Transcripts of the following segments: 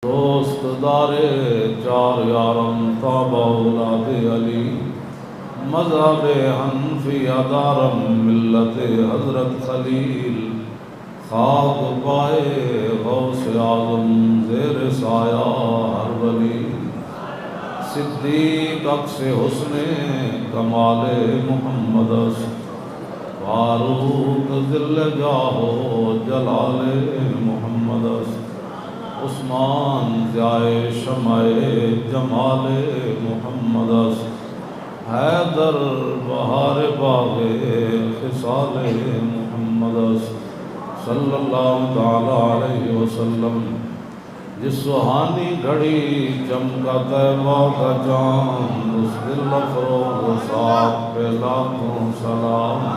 دوست دارے چار یارم تابع اولاد علی مذہب حنفیہ دارم ملت حضرت خلیل خاک پائے غوث اعظم زیر سایہ ہر ولی صدیق عکس حسن کمال محمد فاروق ذل جاہ جلال محمد عثمان ضیائے شمع جمال محمد حیدر بہار باغ خصال محمد صلی اللہ تعالی علیہ وسلم جس سہانی گھڑی چمکا طیبہ کا چاند اس دل افروز صاحب پہ لاکھوں سلام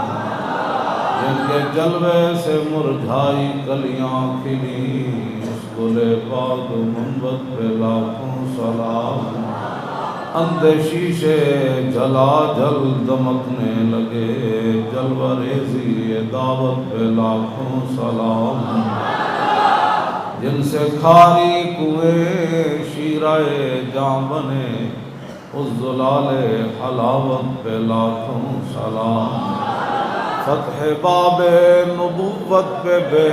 جن کے جلوے سے مرجھائی کلیاں کھلی اس گلے پاک منبت پہ لاکھوں سلام اندھے شیشے جلا جل دمکنے لگے جلوہ ریزی دعوت پہ لاکھوں سلام جن سے کھاری کنویں شیرائے جاں بنے اس زلال حلاوت پہ لاکھوں سلام فتح باب نبوت پہ بے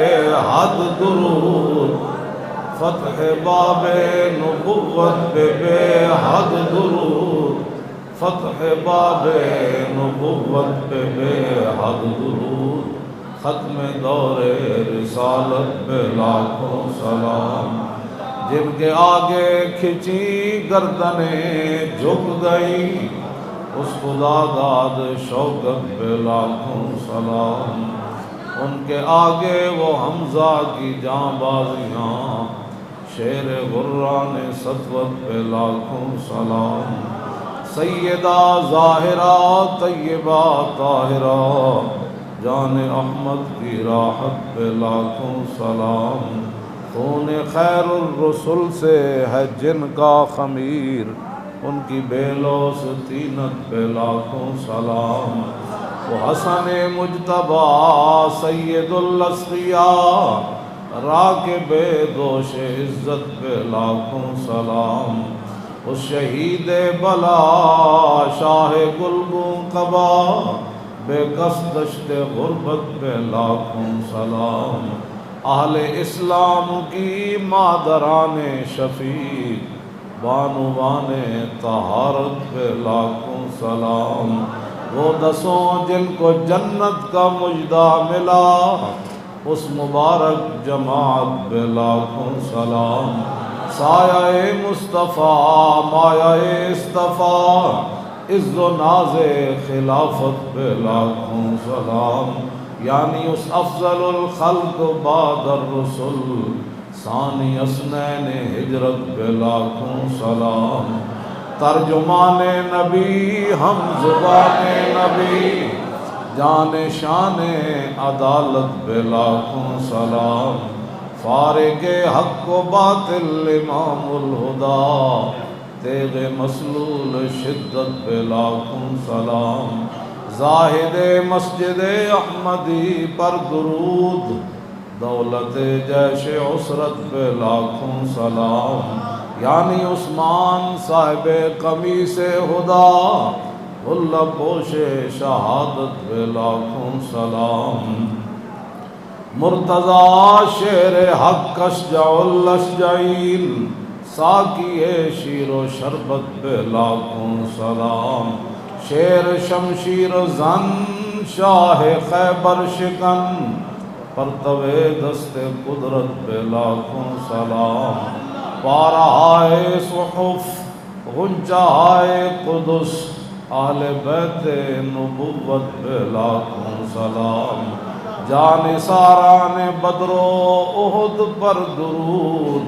حد درود فتح باب نبوت پہ بے حد درود فتح باب نبوت پہ بے حد درود ختم دور رسالت پہ لاکھوں سلام جن کے آگے کھچی گردنیں جھک گئی اس خدا داد شوکت پہ لاکھوں سلام ان کے آگے وہ حمزہ کی جاں بازیاں شیر غران سطوت پہ لاکھوں سلام سیدہ ظاہرہ طیبہ طاہرہ جان احمد کی راحت پہ لاکھوں سلام خون خیر الرسل سے ہے جن کا خمیر ان کی بے لوث طینت پہ لاکھوں سلام وہ حسن مجتبی سید الاسقیاء راکب دوش عزت پہ لاکھوں سلام اس شہید بلا شاہ گلگوں قبا بے کس دشت غربت پہ لاکھوں سلام اہل اسلام کی مادران شفیق بانوان طہارت پہ لاکھوں سلام وہ دسوں جن کو جنت کا مجدہ ملا اس مبارک جماعت پہ لاکھوں سلام سایہ مصطفیٰ مایہ اصطفیٰ عز و ناز خلافت پہ لاکھوں سلام یعنی اس افضل الخلق بعد الرسل ثانی اسنین ہجرت پہ لاکھوں سلام ترجمان نبی ہم زبان نبی جان شان عدالت پہ لاکھوں سلام فارق حق و باطل امام الہدا تیغ مسلول شدت پہ لاکھوں سلام زاہد مسجد احمدی پر درود دولت جیش عسرت پہ لاکھوں سلام یعنی عثمان صاحب قمیص ہدا اللہ پوش شہادت پہ لاکھوں سلام مرتضی شیر حق اشجع الاشجعین ساقی شیر و شربت پہ لاکھوں سلام شیر شمشیر زن شاہ خیبر شکن پرتوے دست قدرت پہ لاکھوں سلام پارہائے صحف غنچہائے قدس اہل بیت نبوت پہ لاکھوں سلام جان ساران بدر و احد پر درود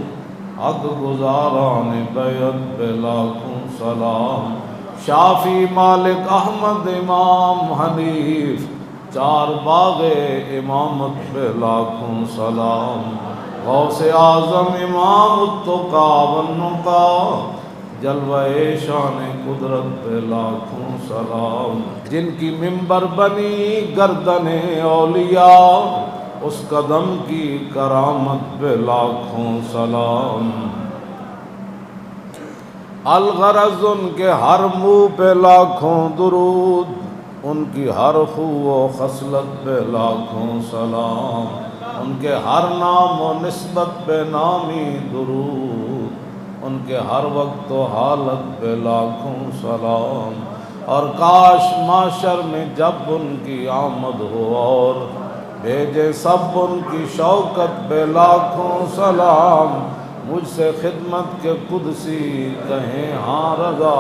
حق گزاران بیعت پہ لاکھوں سلام شافی مالک احمد امام حنیف چار باغ امامت پہ لاکھوں سلام غوث اعظم امام التقیٰ والنقیٰ جلوہ شان قدرت پہ لاکھوں سلام جن کی منبر بنی گردن اولیاء اس قدم کی کرامت پہ لاکھوں سلام الغرض ان کے ہر منہ پہ لاکھوں درود، ان کی ہر خو و خصلت پہ لاکھوں سلام، ان کے ہر نام و نسبت پہ نامی درود، ان کے ہر وقت و حالت پہ لاکھوں سلام۔ اور کاش معاشر میں جب ان کی آمد ہو اور بھیجے سب ان کی شوکت پہ لاکھوں سلام، مجھ سے خدمت کے قدسی کہیں ہاں رضا،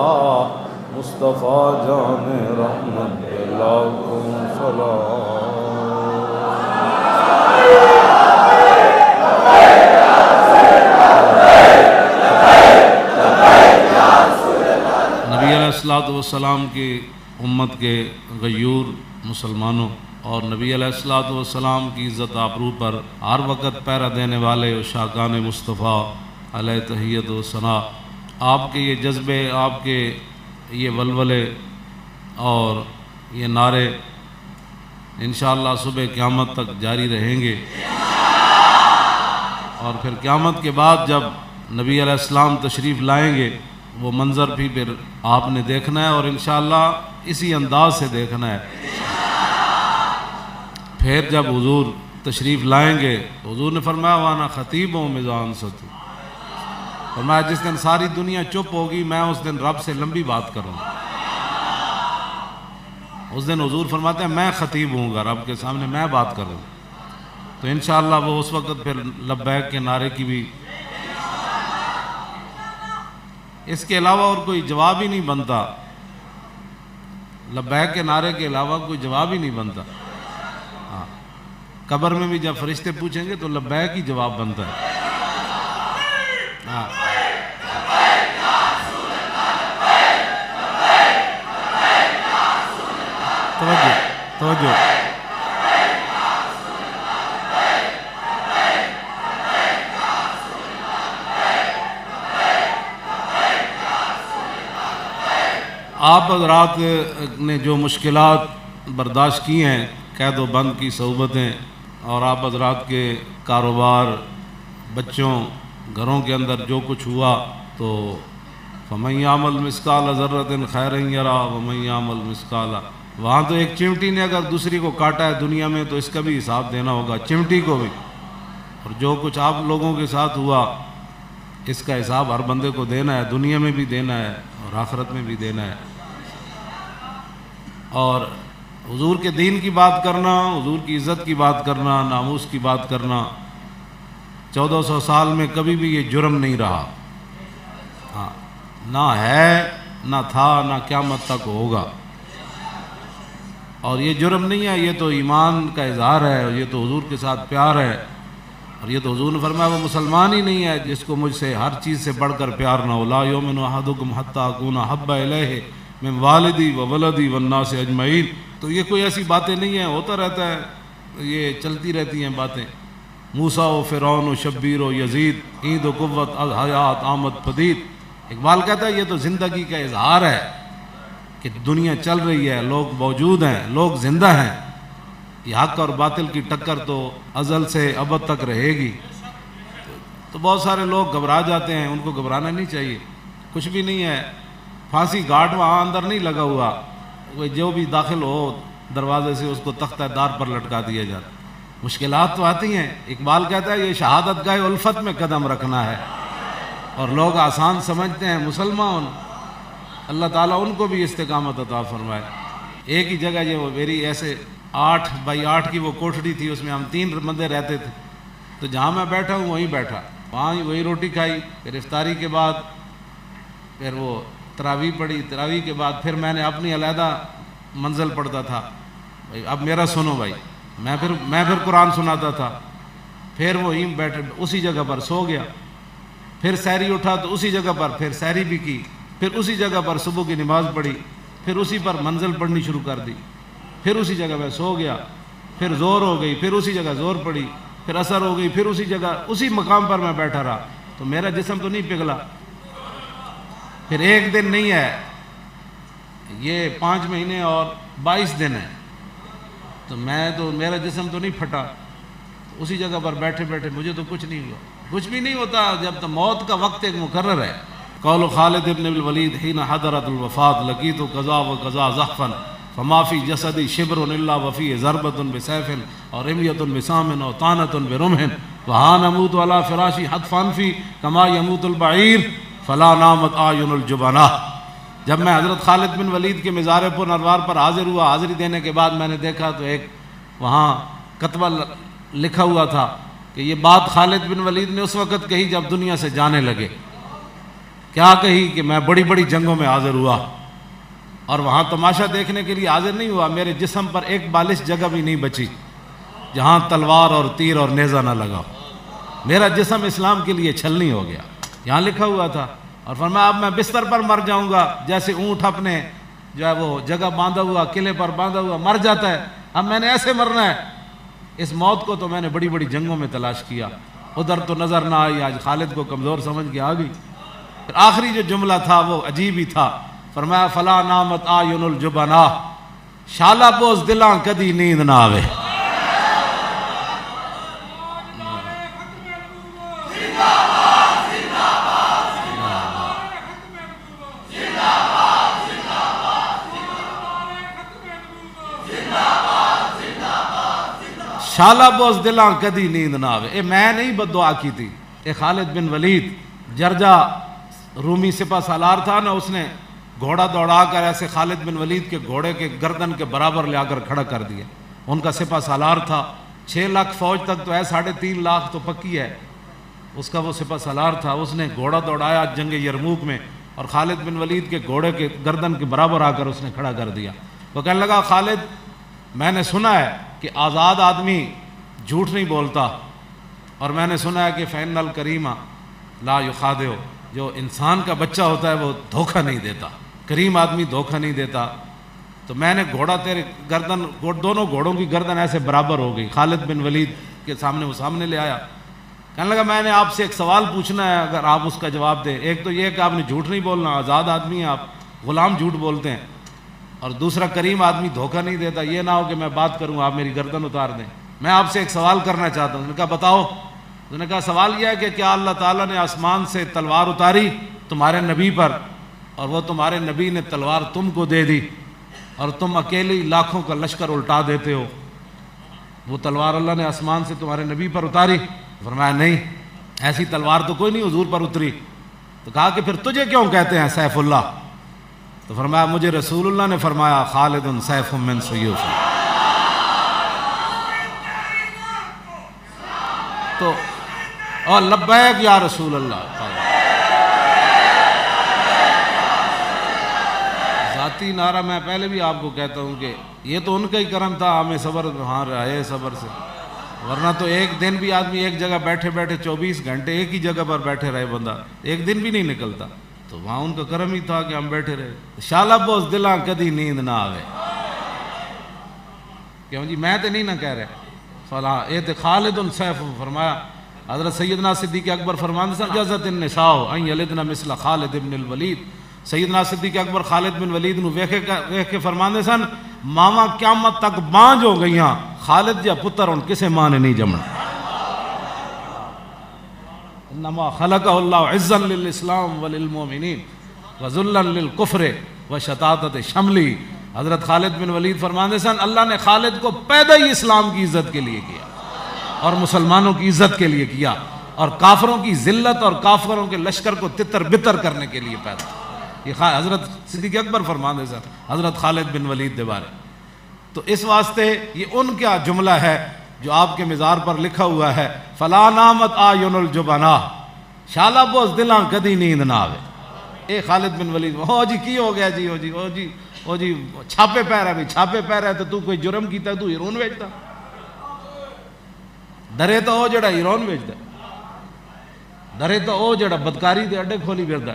مصطفیٰ جان رحمت پہ لاکھوں سلام۔ نبی علیہ السلام کی امت کے غیور مسلمانوں اور نبی علیہ السلام کی عزت آبرو پر ہر وقت پہرا دینے والے عشاقان مصطفیٰ علیہ تحیت و ثنا، آپ کے یہ جذبے، آپ کے یہ ولولے اور یہ نعرے انشاءاللہ صبح قیامت تک جاری رہیں گے، اور پھر قیامت کے بعد جب نبی علیہ السلام تشریف لائیں گے وہ منظر بھی پھر آپ نے دیکھنا ہے، اور انشاءاللہ اسی انداز سے دیکھنا ہے۔ پھر جب حضور تشریف لائیں گے، حضور نے فرمایا وانا خطیب ہوں میزان ستو، فرمایا جس دن ساری دنیا چپ ہوگی میں اس دن رب سے لمبی بات کروں گا۔ اس دن حضور فرماتے ہیں میں خطیب ہوں گا، رب کے سامنے میں بات کروں گا، تو انشاءاللہ وہ اس وقت پھر لبیک کے نعرے کی بھی اس کے علاوہ اور کوئی جواب ہی نہیں بنتا، لبیک کے نعرے کے علاوہ کوئی جواب ہی نہیں بنتا۔ ہاں، قبر میں بھی جب فرشتے پوچھیں گے تو لبیک ہی جواب بنتا ہے۔ ہاں، توجہ آپ حضرات نے جو مشکلات برداشت کی ہیں، قید و بند کی صعوبتیں، اور آپ حضرات کے کاروبار، بچوں، گھروں کے اندر جو کچھ ہوا، تو فَمَن يَعْمَلْ مِثْقَالَ ذَرَّةٍ خَيْرًا يَرَهُ وَمَن يَعْمَلْ مِثْقَالَ، وہاں تو ایک چمٹی نے اگر دوسری کو کاٹا ہے دنیا میں تو اس کا بھی حساب دینا ہوگا، چمٹی کو بھی، اور جو کچھ آپ لوگوں کے ساتھ ہوا اس کا حساب ہر بندے کو دینا ہے، دنیا میں بھی دینا ہے اور آخرت میں بھی دینا ہے۔ اور حضور کے دین کی بات کرنا، حضور کی عزت کی بات کرنا، ناموس کی بات کرنا 1400 سال میں کبھی بھی یہ جرم نہیں رہا، ہاں، نہ ہے، نہ تھا، نہ قیامت تک ہوگا۔ اور یہ جرم نہیں ہے، یہ تو ایمان کا اظہار ہے، اور یہ تو حضور کے ساتھ پیار ہے، اور یہ تو حضور نے فرمایا وہ مسلمان ہی نہیں ہے جس کو مجھ سے ہر چیز سے بڑھ کر پیار نہ ہو، لا یؤمن احدکم حتی اکون احب الیہ من والدی و ولدی والناس اجمعین۔ تو یہ کوئی ایسی باتیں نہیں ہیں، ہوتا رہتا ہے، یہ چلتی رہتی ہیں باتیں، موسیٰ و فرعون و شبیر و یزید، عید و قوت حیات آمد پدید۔ اقبال کہتا ہے یہ تو زندگی کا اظہار ہے کہ دنیا چل رہی ہے، لوگ موجود ہیں، لوگ زندہ ہیں، یہ حق اور باطل کی ٹکر تو ازل سے ابد تک رہے گی۔ تو بہت سارے لوگ گھبرا جاتے ہیں، ان کو گھبرانا نہیں چاہیے، کچھ بھی نہیں ہے، پھانسی گھاٹ وہاں اندر نہیں لگا ہوا، وہ جو بھی داخل ہو دروازے سے اس کو تختہ دار پر لٹکا دیا جاتا۔ مشکلات تو آتی ہیں، اقبال کہتا ہے یہ شہادت گاہ الفت میں قدم رکھنا ہے، اور لوگ آسان سمجھتے ہیں مسلمان، اللہ تعالیٰ ان کو بھی استقامت عطا فرمائے۔ ایک ہی جگہ یہ وہ میری ایسے 8x8 کی وہ کوٹھڑی تھی، اس میں ہم 3 بندے رہتے تھے، تو جہاں میں بیٹھا ہوں وہیں بیٹھا، وہاں وہی روٹی کھائی، پھر افطاری کے بعد پھر وہ تراویح پڑھی، تراویح کے بعد پھر میں نے اپنی علیحدہ منزل پڑھتا تھا، بھائی اب میرا سنو بھائی، میں پھر قرآن سناتا تھا، پھر وہیں بیٹھے اسی جگہ پر سو گیا، پھر سحری اٹھا تو اسی جگہ پر پھر سحری بھی کی، پھر اسی جگہ پر صبح کی نماز پڑھی، پھر اسی پر منزل پڑھنی شروع کر دی، پھر اسی جگہ میں سو گیا، پھر زور ہو گئی، پھر اسی جگہ زور پڑی، پھر اثر ہو گئی، پھر اسی جگہ اسی مقام پر میں بیٹھا رہا، تو میرا جسم تو نہیں پگھلا۔ پھر ایک دن نہیں ہے، یہ 5 مہینے اور 22 دن ہے، تو میرا جسم تو نہیں پھٹا، اسی جگہ پر بیٹھے بیٹھے مجھے تو کچھ نہیں ہوا، کچھ بھی نہیں ہوتا جب تو موت کا وقت ایک مقرر ہے، قول خالد بن الولید حين حضرت الوفات لقيت قضا وقضا زحفا فما في جسدي شبر الا وفيه ضربة بسيف اور رمية بسام او طعنة برمح وها نموت على فراشي حتفا في كما يموت البعير فلا نامت اعين الجبناء. جب میں حضرت خالد بن ولید کے مزار پر نروار پر حاضر ہوا، حاضری دینے کے بعد میں نے دیکھا تو ایک وہاں کتبہ لکھا ہوا تھا کہ یہ بات خالد بن ولید نے اس وقت کہی جب دنیا سے جانے لگے. کیا کہی کہ میں بڑی بڑی جنگوں میں حاضر ہوا اور وہاں تماشا دیکھنے کے لیے حاضر نہیں ہوا، میرے جسم پر ایک بالش جگہ بھی نہیں بچی جہاں تلوار اور تیر اور نیزہ نہ لگا. میرا جسم اسلام کے لیے چھلنی ہو گیا، یہاں لکھا ہوا تھا. اور فرمایا اب میں بستر پر مر جاؤں گا، جیسے اونٹ اپنے جو ہے وہ جگہ باندھا ہوا قلعے پر باندھا ہوا مر جاتا ہے، اب میں نے ایسے مرنا ہے. اس موت کو تو میں نے بڑی بڑی جنگوں میں تلاش کیا، ادھر تو نظر نہ آئی. آج خالد کو کمزور سمجھ کے آ گئی. پھر آخری جو جملہ تھا وہ عجیب ہی تھا. فرمایا فلا نامت آیون الجبنا، شالا بوز دلاں کدی نیند نہ آوے. شالا بوز دلاں کدی نیند نہ آوے. اے میں نہیں بد دعا کی تھی، اے خالد بن ولید جرجا رومی سپہ سالار تھا نا، اس نے گھوڑا دوڑا کر ایسے خالد بن ولید کے گھوڑے کے گردن کے برابر لے آ کر کھڑا کر دیا. ان کا سپہ سالار تھا، 6 لاکھ فوج تک تو ہے، 3.5 لاکھ تو پکی ہے، اس کا وہ سپہ سالار تھا. اس نے گھوڑا دوڑایا جنگ یرموک میں اور خالد بن ولید کے گھوڑے کے گردن کے برابر آ کر اس نے کھڑا کر دیا. وہ کہنے لگا خالد میں نے سنا ہے کہ آزاد آدمی جھوٹ نہیں بولتا، اور میں نے سنا ہے کہ فإن الکریم لا یخادع، جو انسان کا بچہ ہوتا ہے وہ دھوکہ نہیں دیتا، کریم آدمی دھوکہ نہیں دیتا. تو میں نے گھوڑا تیرے گردن، دونوں گھوڑوں کی گردن ایسے برابر ہو گئی. خالد بن ولید کے سامنے وہ سامنے لے آیا. کہنے لگا میں نے آپ سے ایک سوال پوچھنا ہے، اگر آپ اس کا جواب دیں. ایک تو یہ کہ آپ نے جھوٹ نہیں بولنا، آزاد آدمی ہیں آپ، غلام جھوٹ بولتے ہیں، اور دوسرا کریم آدمی دھوکہ نہیں دیتا. یہ نہ ہو کہ میں بات کروں آپ میری گردن اتار دیں. میں آپ سے ایک سوال کرنا چاہتا ہوں. انہوں نے کہا بتاؤ. انہوں نے کہا سوال یہ ہے کہ کیا اللہ تعالیٰ نے آسمان سے تلوار اتاری تمہارے نبی پر، اور وہ تمہارے نبی نے تلوار تم کو دے دی، اور تم اکیلی لاکھوں کا لشکر الٹا دیتے ہو؟ وہ تلوار اللہ نے آسمان سے تمہارے نبی پر اتاری؟ فرمایا نہیں، ایسی تلوار تو کوئی نہیں حضور پر اتری. تو کہا کہ پھر تجھے کیوں کہتے ہیں سیف اللہ؟ تو فرمایا مجھے رسول اللہ نے فرمایا خالد سیف من سیوف. تو اور لبیک یا رسول اللہ. ذاتی نعرہ میں پہلے بھی آپ کو کہتا ہوں کہ یہ تو ان کا ہی کرم تھا، ہمیں صبر ہاں رہے صبر سے، ورنہ تو ایک دن بھی آدمی ایک جگہ بیٹھے بیٹھے 24 گھنٹے ایک ہی جگہ پر بیٹھے رہے، بندہ ایک دن بھی نہیں نکلتا. تو وہاں ان کا کرم ہی تھا کہ ہم بیٹھے رہے. شالا بوز دلاں کدی نیند نہ آوے. کیوں جی میں تو نہیں نہ کہہ رہے فلاں اے تے خالد سیف. فرمایا حضرت سیدنا صدیق اکبر فرماندے سن جزت النساء ان یلدن مثل خالد بن الولید. سیدنا صدیق اکبر خالد بن ولید نو ویکھ کے فرماندے سن ماواں قیامت تک بانج ہو گئیاں، خالد جا پتر ہن کسے ماں نے نہیں جمنا. انما خلقہ اللہ عزا للاسلام وللمؤمنین وذلا للکفر وشتاتۃ شملی. حضرت خالد بن ولید فرماندے سن اللہ نے خالد کو پیدا ہی اسلام کی عزت کے لیے کیا اور مسلمانوں کی عزت کے لیے کیا، اور کافروں کی ذلت اور کافروں کے لشکر کو تتر بتر کرنے کے لیے پیدا. یہ حضرت صدیق اکبر فرماندے سن حضرت خالد بن ولید دے بارے. تو اس واسطے یہ ان کا جملہ ہے جو آپ کے مزار پر لکھا ہوا ہے فلا نامت آیون الجبنا، شالا بوز دلاں کدی نیند نہ آوے. اے خالد بن ولید ہو جی کی ہو گیا جی، ہو جی، ہو جی، ہو جی چھاپے پہ رہا. چھاپے پہ رہا تو کوئی جرم کیتا تو ہیرون بیچتا؟ ڈرے تو او جڑا ہیرون بیچتا، ڈرے تو او جڑا بدکاری دے اڈے کھولی پھردا،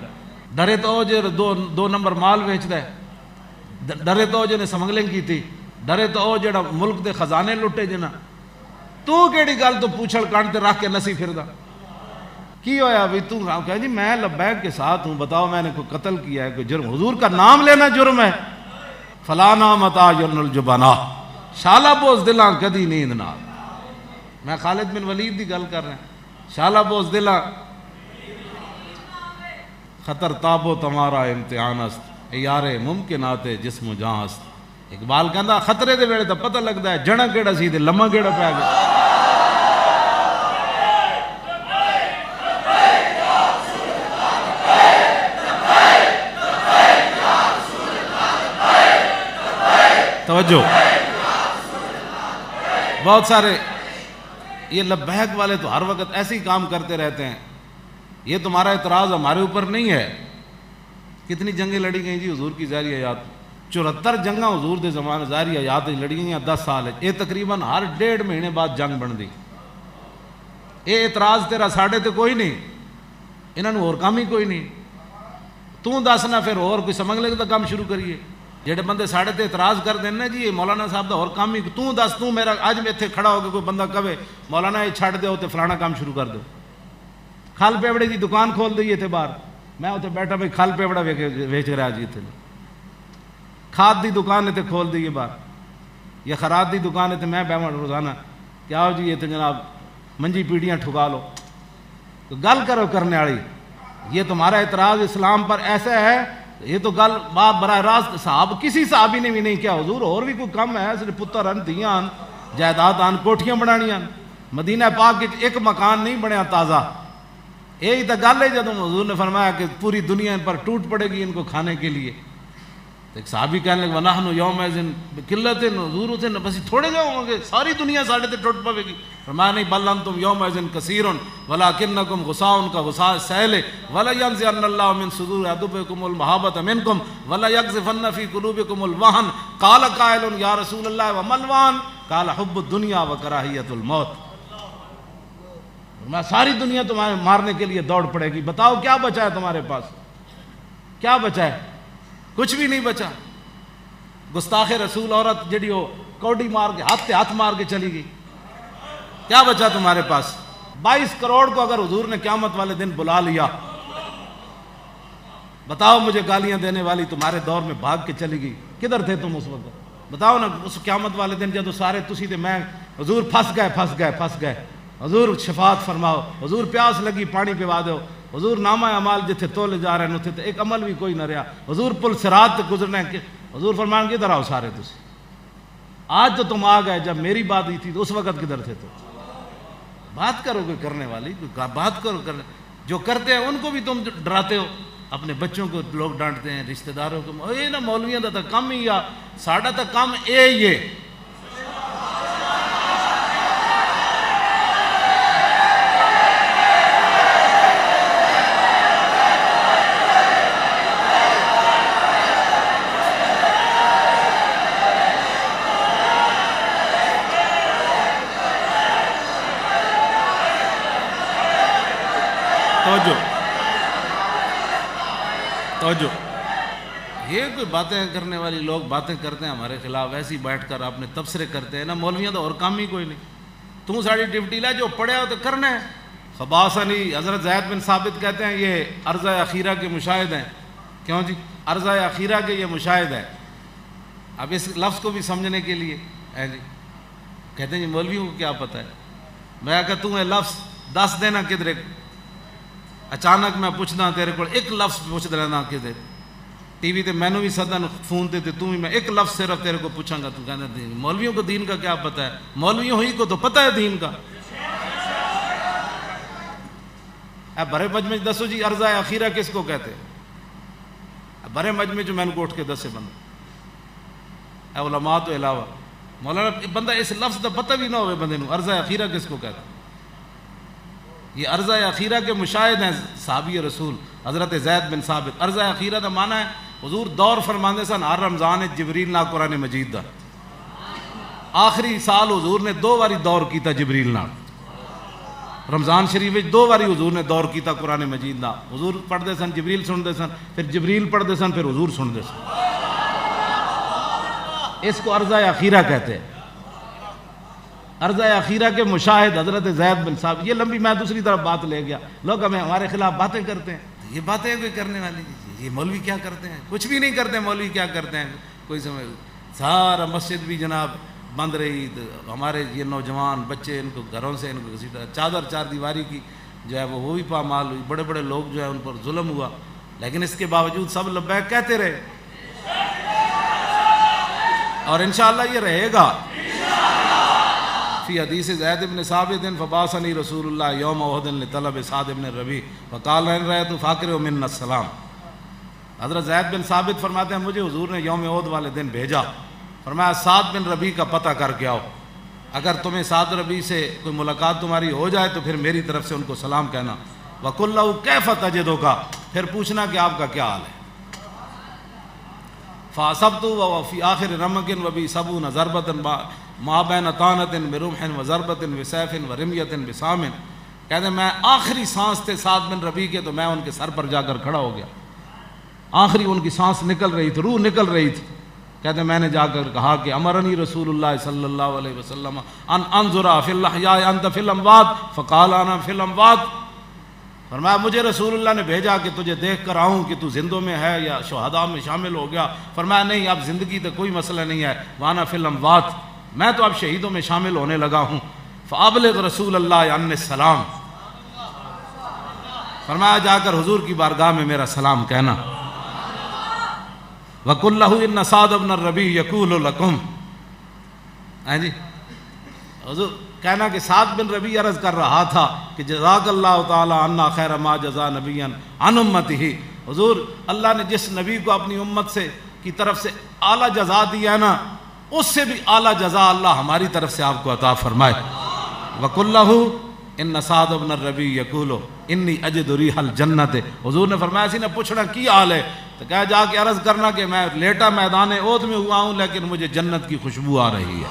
ڈرے تو او جڑا دو نمبر مال بیچدا ہے، ڈرے تو او جنے سمگلنگ کیتی، ڈرے تو او جڑا ملک دے خزانے لٹے جنا. تو کیڑی گل تو پوچھل کان تے رکھ کے نسی پھردا؟ کی ہویا بھی تو کہا جی میں لبیک کے ساتھ ہوں، بتاؤ میں نے کوئی قتل کیا ہے، کوئی جرم؟ حضور کا نام لینا جرم ہے. فلا نامت آیون الجبنا، شالا بوز دلاں کدی نیند نہ. میں خالد بن ولید دی گل کر رہا ہوں. شالا بوز دلاں خطر تابو تمہارا امتحان است اے یارے ممکنات جسم و جان است. اقبال کہندا خطرے دے ویلے تو پتہ لگدا ہے جڑا کیڑا سی تے لمما کیڑا پیا گیا. توجہ, بہت سارے یہ لبیک والے تو ہر وقت ایسے ہی کام کرتے رہتے ہیں. یہ تمہارا اعتراض ہمارے اوپر نہیں ہے. کتنی جنگیں لڑی گئیں جی حضور کی ظاہری حیات, 74 جنگاں حضور دے زمانے ظاہری حیات لڑی گئیں 10 سال. یہ تقریباً ہر 1.5 مہینے بعد جنگ بن دی. یہ اعتراض تیرا ساڈے تے کوئی نہیں, انہاں نوں اور کام ہی کوئی نہیں. تو دسنا پھر اور کوئی سمجھ لے تو کام شروع کریے. جہے بندے ساڑے تے اعتراض کر دیں نا جی یہ مولانا صاحب دا اور کام ہی, تو دس تو میرا اج میں اتنے کھڑا ہو کے کوئی بندہ کہے مولانا یہ چھڈ دیو تے فلانا کام شروع کر دو. کھل پیوڑے دی دکان کھول دئیے تے باہر, میں اتنے بیٹھا بھائی کھل پیوڑا ویچ رہا جی اتنے. کھاد دی دکان اتنے کھول دئیے باہر, یا خراب دی دکان اتنے میں بیٹھا روزانہ کیا ہو جی یہ تو جناب منجی پیڑیاں ٹھکا لو. تو گل کرو کرنے والی. یہ تمہارا اعتراض اسلام پر ایسا ہے, یہ تو گل بات براہ راست صاحب کسی صحابی نے بھی نہیں کیا. حضور اور بھی کوئی کم ہے, صرف پتر ان دھیاں جائیداد آن کوٹھیاں بنانیاں. مدینہ پاک ایک مکان نہیں بنیا تازہ. یہی تو گل ہے جب حضور نے فرمایا کہ پوری دنیا ان پر ٹوٹ پڑے گی ان کو کھانے کے لیے. تو ایک صحابی کہنے لگے وَنَحْنُ يَوْمَئِذٍ بِقِلَّةٍ, حضور اسے بس تھوڑے جو ہوں گے ساری دنیا ساڑھے تے ٹوٹ پڑے گی. فرمایا نہیں بل انتم يَوْمَئِذٍ كَثِيرٌ وَلَكِنَّكُمْ غُثَاءٌ كَغُثَاءِ السَّيْلِ وَلَيَنزِعَنَّ اللَّهُ مِن صُدُورِ عَدُوِّكُمُ الْمَحَبَّةَ مِنكُمْ وَلَيَقْذِفَنَّ فِي قُلُوبِكُمُ الْوَهْنَ قَالَ قَائِلٌ يَا رَسُولَ اللَّهِ وَمَا الْوَهْنُ قَالَ حُبُّ الدُّنْيَا وَكَرَاهِيَةُ الْمَوْتِ. ساری دنیا تمہارے مارنے کے لیے دوڑ پڑے گی, بتاؤ کیا بچا ہے تمہارے پاس؟ کیا بچا ہے؟ کچھ بھی نہیں بچا. گستاخ رسول عورت جڑی ہو کوڈی مار کے ہاتھ مار کے چلی گئی. کیا بچا تمہارے پاس؟ 22 کروڑ کو اگر حضور نے قیامت والے دن بلا لیا, بتاؤ مجھے گالیاں دینے والی تمہارے دور میں بھاگ کے چلی گئی, کدھر تھے تم اس وقت؟ بتاؤ نا. اس قیامت والے دن جب سارے تسی تے میں حضور پھنس گئے, حضور شفاعت فرماؤ, حضور پیاس لگی پانی پوا دو, حضور نامہ اعمال جتھے تولے جا رہے ہیں اتنے ایک عمل بھی کوئی نہ رہا, حضور پل صراط تے گزرنا ہے. حضور فرمان کدھر آؤ سارے تسی؟ آج تو تم آ گئے, جب میری بات ہوئی تھی تو اس وقت کدھر تھے؟ تو بات کرو کوئی کرنے والی, کوئی بات کرو کرنے. جو کرتے ہیں ان کو بھی تم ڈراتے ہو, اپنے بچوں کو لوگ ڈانٹتے ہیں, رشتہ داروں کو. یہ نا مولویاں دا تو کم ہی, ساڈا تو کم یہ توجہ. یہ کوئی باتیں کرنے والی لوگ باتیں کرتے ہیں ہمارے خلاف, ایسی بیٹھ کر اپنے تبصرے کرتے ہیں نا. مولویاں تو اور کام ہی کوئی نہیں. تو ساری ڈیوٹی لے, جو پڑھے ہو تو کرنا ہے. خباسنی حضرت زید بن ثابت کہتے ہیں یہ عرضہ اخیرہ کے مشاہد ہیں. کیوں جی؟ عرضہ اخیرہ کے یہ مشاہد ہیں. اب اس لفظ کو بھی سمجھنے کے لیے جی کہتے ہیں جی مولویوں کو کیا پتہ ہے. میں کہا تو یہ لفظ دس دینا کدھر, اچانک میں پوچھنا تیرے کو ایک لفظ پوچھ دینا کدھر. ٹی وی تے مینوں بھی سدن فون تے تو بھی میں ایک لفظ صرف تیرے کو پوچھاں گا, تو کہنا مولویوں کو دین کا کیا پتہ ہے؟ مولویوں ہی کو تو پتہ ہے دین کا. اے بڑے مجمع دسو جی عرضہ اخیرہ کس کو کہتے ہیں؟ بڑے مجمع جو میں نے کو اٹھ کے دسے بندہ, اے علماء تو علاوہ مولانا بندہ اس لفظ کا پتہ بھی نہ ہوئے بندے نو, عرضہ اخیرہ کس کو کہتے ہیں؟ یہ عرضہ اخیرہ کے مشاہد ہیں صحابی رسول حضرت زید بن ثابت. عرضہ اخیرہ کا معنی ہے حضور دور فرماندے سن ہر رمضان جبریل نال قرآن مجید دا. آخری سال حضور نے 2 باری دور کیتا جبریل نال. رمضان شریف 2 باری حضور نے دور کیتا قرآن مجید دا. حضور پڑھتے سن, جبریل سنتے سن, پھر جبریل پڑھتے سن, پھر حضور سنتے سن. اس کو عرضہ اخیرہ کہتے ہیں. عرضہ اخیرہ کے مشاہد حضرت زید بن ثابت. یہ لمبی میں دوسری طرف بات لے گیا. لوگ ہمیں ہمارے خلاف باتیں کرتے ہیں. یہ باتیں کوئی کرنے والی, یہ مولوی کیا کرتے ہیں؟ کچھ بھی نہیں کرتے. مولوی کیا کرتے ہیں کوئی سمجھ. سارا مسجد بھی جناب بند رہی. ہمارے یہ نوجوان بچے ان کو گھروں سے ان کو چادر 4 دیواری کی جو ہے وہ بھی پامال ہوئی. بڑے بڑے لوگ جو ہے ان پر ظلم ہوا. لیکن اس کے باوجود سب لبیک کہتے رہے، اور انشاءاللہ یہ رہے گا۔ فی حدیث زید بن ثابت فبعثنی رسول اللہ یوم احد لطلب سعد بن ربیع فقال ان رأیت فاقرئ منا السلام۔ حضرت زید بن ثابت فرماتے ہیں مجھے حضور نے یوم احد والے دن بھیجا، فرمایا سعد بن ربیع کا پتہ کر کے آؤ، اگر تمہیں سعد ربیع سے کوئی ملاقات تمہاری ہو جائے تو پھر میری طرف سے ان کو سلام کہنا، وَقُلْ لَهُ كَيْفَ تَجِدُكَ، پھر پوچھنا کہ آپ کا کیا حال ہے۔ فَأَصَبْتُ وَفِي آخِرِ رَمَقٍ وَبِي سَبْعُونَ ضَرْبَةً مَا بَيْنَ طَعْنَةٍ بِرُمْحٍ وَضَرْبَةٍ بِسَيْفٍ وَرِمْيَةٍ بِسَامٍ، کہتے ہیں میں آخری سانس تھے سعد بن ربیع کے تو میں ان کے سر پر جا کر کھڑا ہو گیا، آخری ان کی سانس نکل رہی تھی، روح نکل رہی تھی، کہتے ہیں میں نے جا کر کہا کہ امرنی رسول اللہ صلی اللہ علیہ وسلم ان انظر فی الاحیاء انت فی الاموات فقال انا فی الاموات، فرمایا مجھے رسول اللہ نے بھیجا کہ تجھے دیکھ کر آؤں کہ تو زندوں میں ہے یا شہداء میں شامل ہو گیا، فرمایا نہیں اب زندگی تو کوئی مسئلہ نہیں ہے، وانا فی الاموات، میں تو اب شہیدوں میں شامل ہونے لگا ہوں، فابلغ رسول اللہ عنی السلام، فرمایا جا کر حضور کی بارگاہ میں میرا سلام کہنا، وَقُلْ لَهُ إِنَّ سَعْدَ بْنَ الرَّبِيعِ يَقُولُ لَكُمْ، جی حضور کہنا کہ سعد بن ربیع عرض کر رہا تھا کہ جزاک اللہ تعالی عنا خیر ما جزا نبیا عن امتہ، حضور اللہ نے جس نبی کو اپنی امت سے کی طرف سے اعلیٰ جزا دی ہے نا، اس سے بھی اعلیٰ جزا اللہ ہماری طرف سے آپ کو عطا فرمائے۔ وَقُلْ لَهُ ان سعد بن الربیع یقول انی اجد ریح الجنت، حضور نے فرمایا سی نے پوچھنا کی حال ہے تو کہا جا کے عرض کرنا کہ میں لیٹا میدان احد میں ہوا ہوں لیکن مجھے جنت کی خوشبو آ رہی ہے۔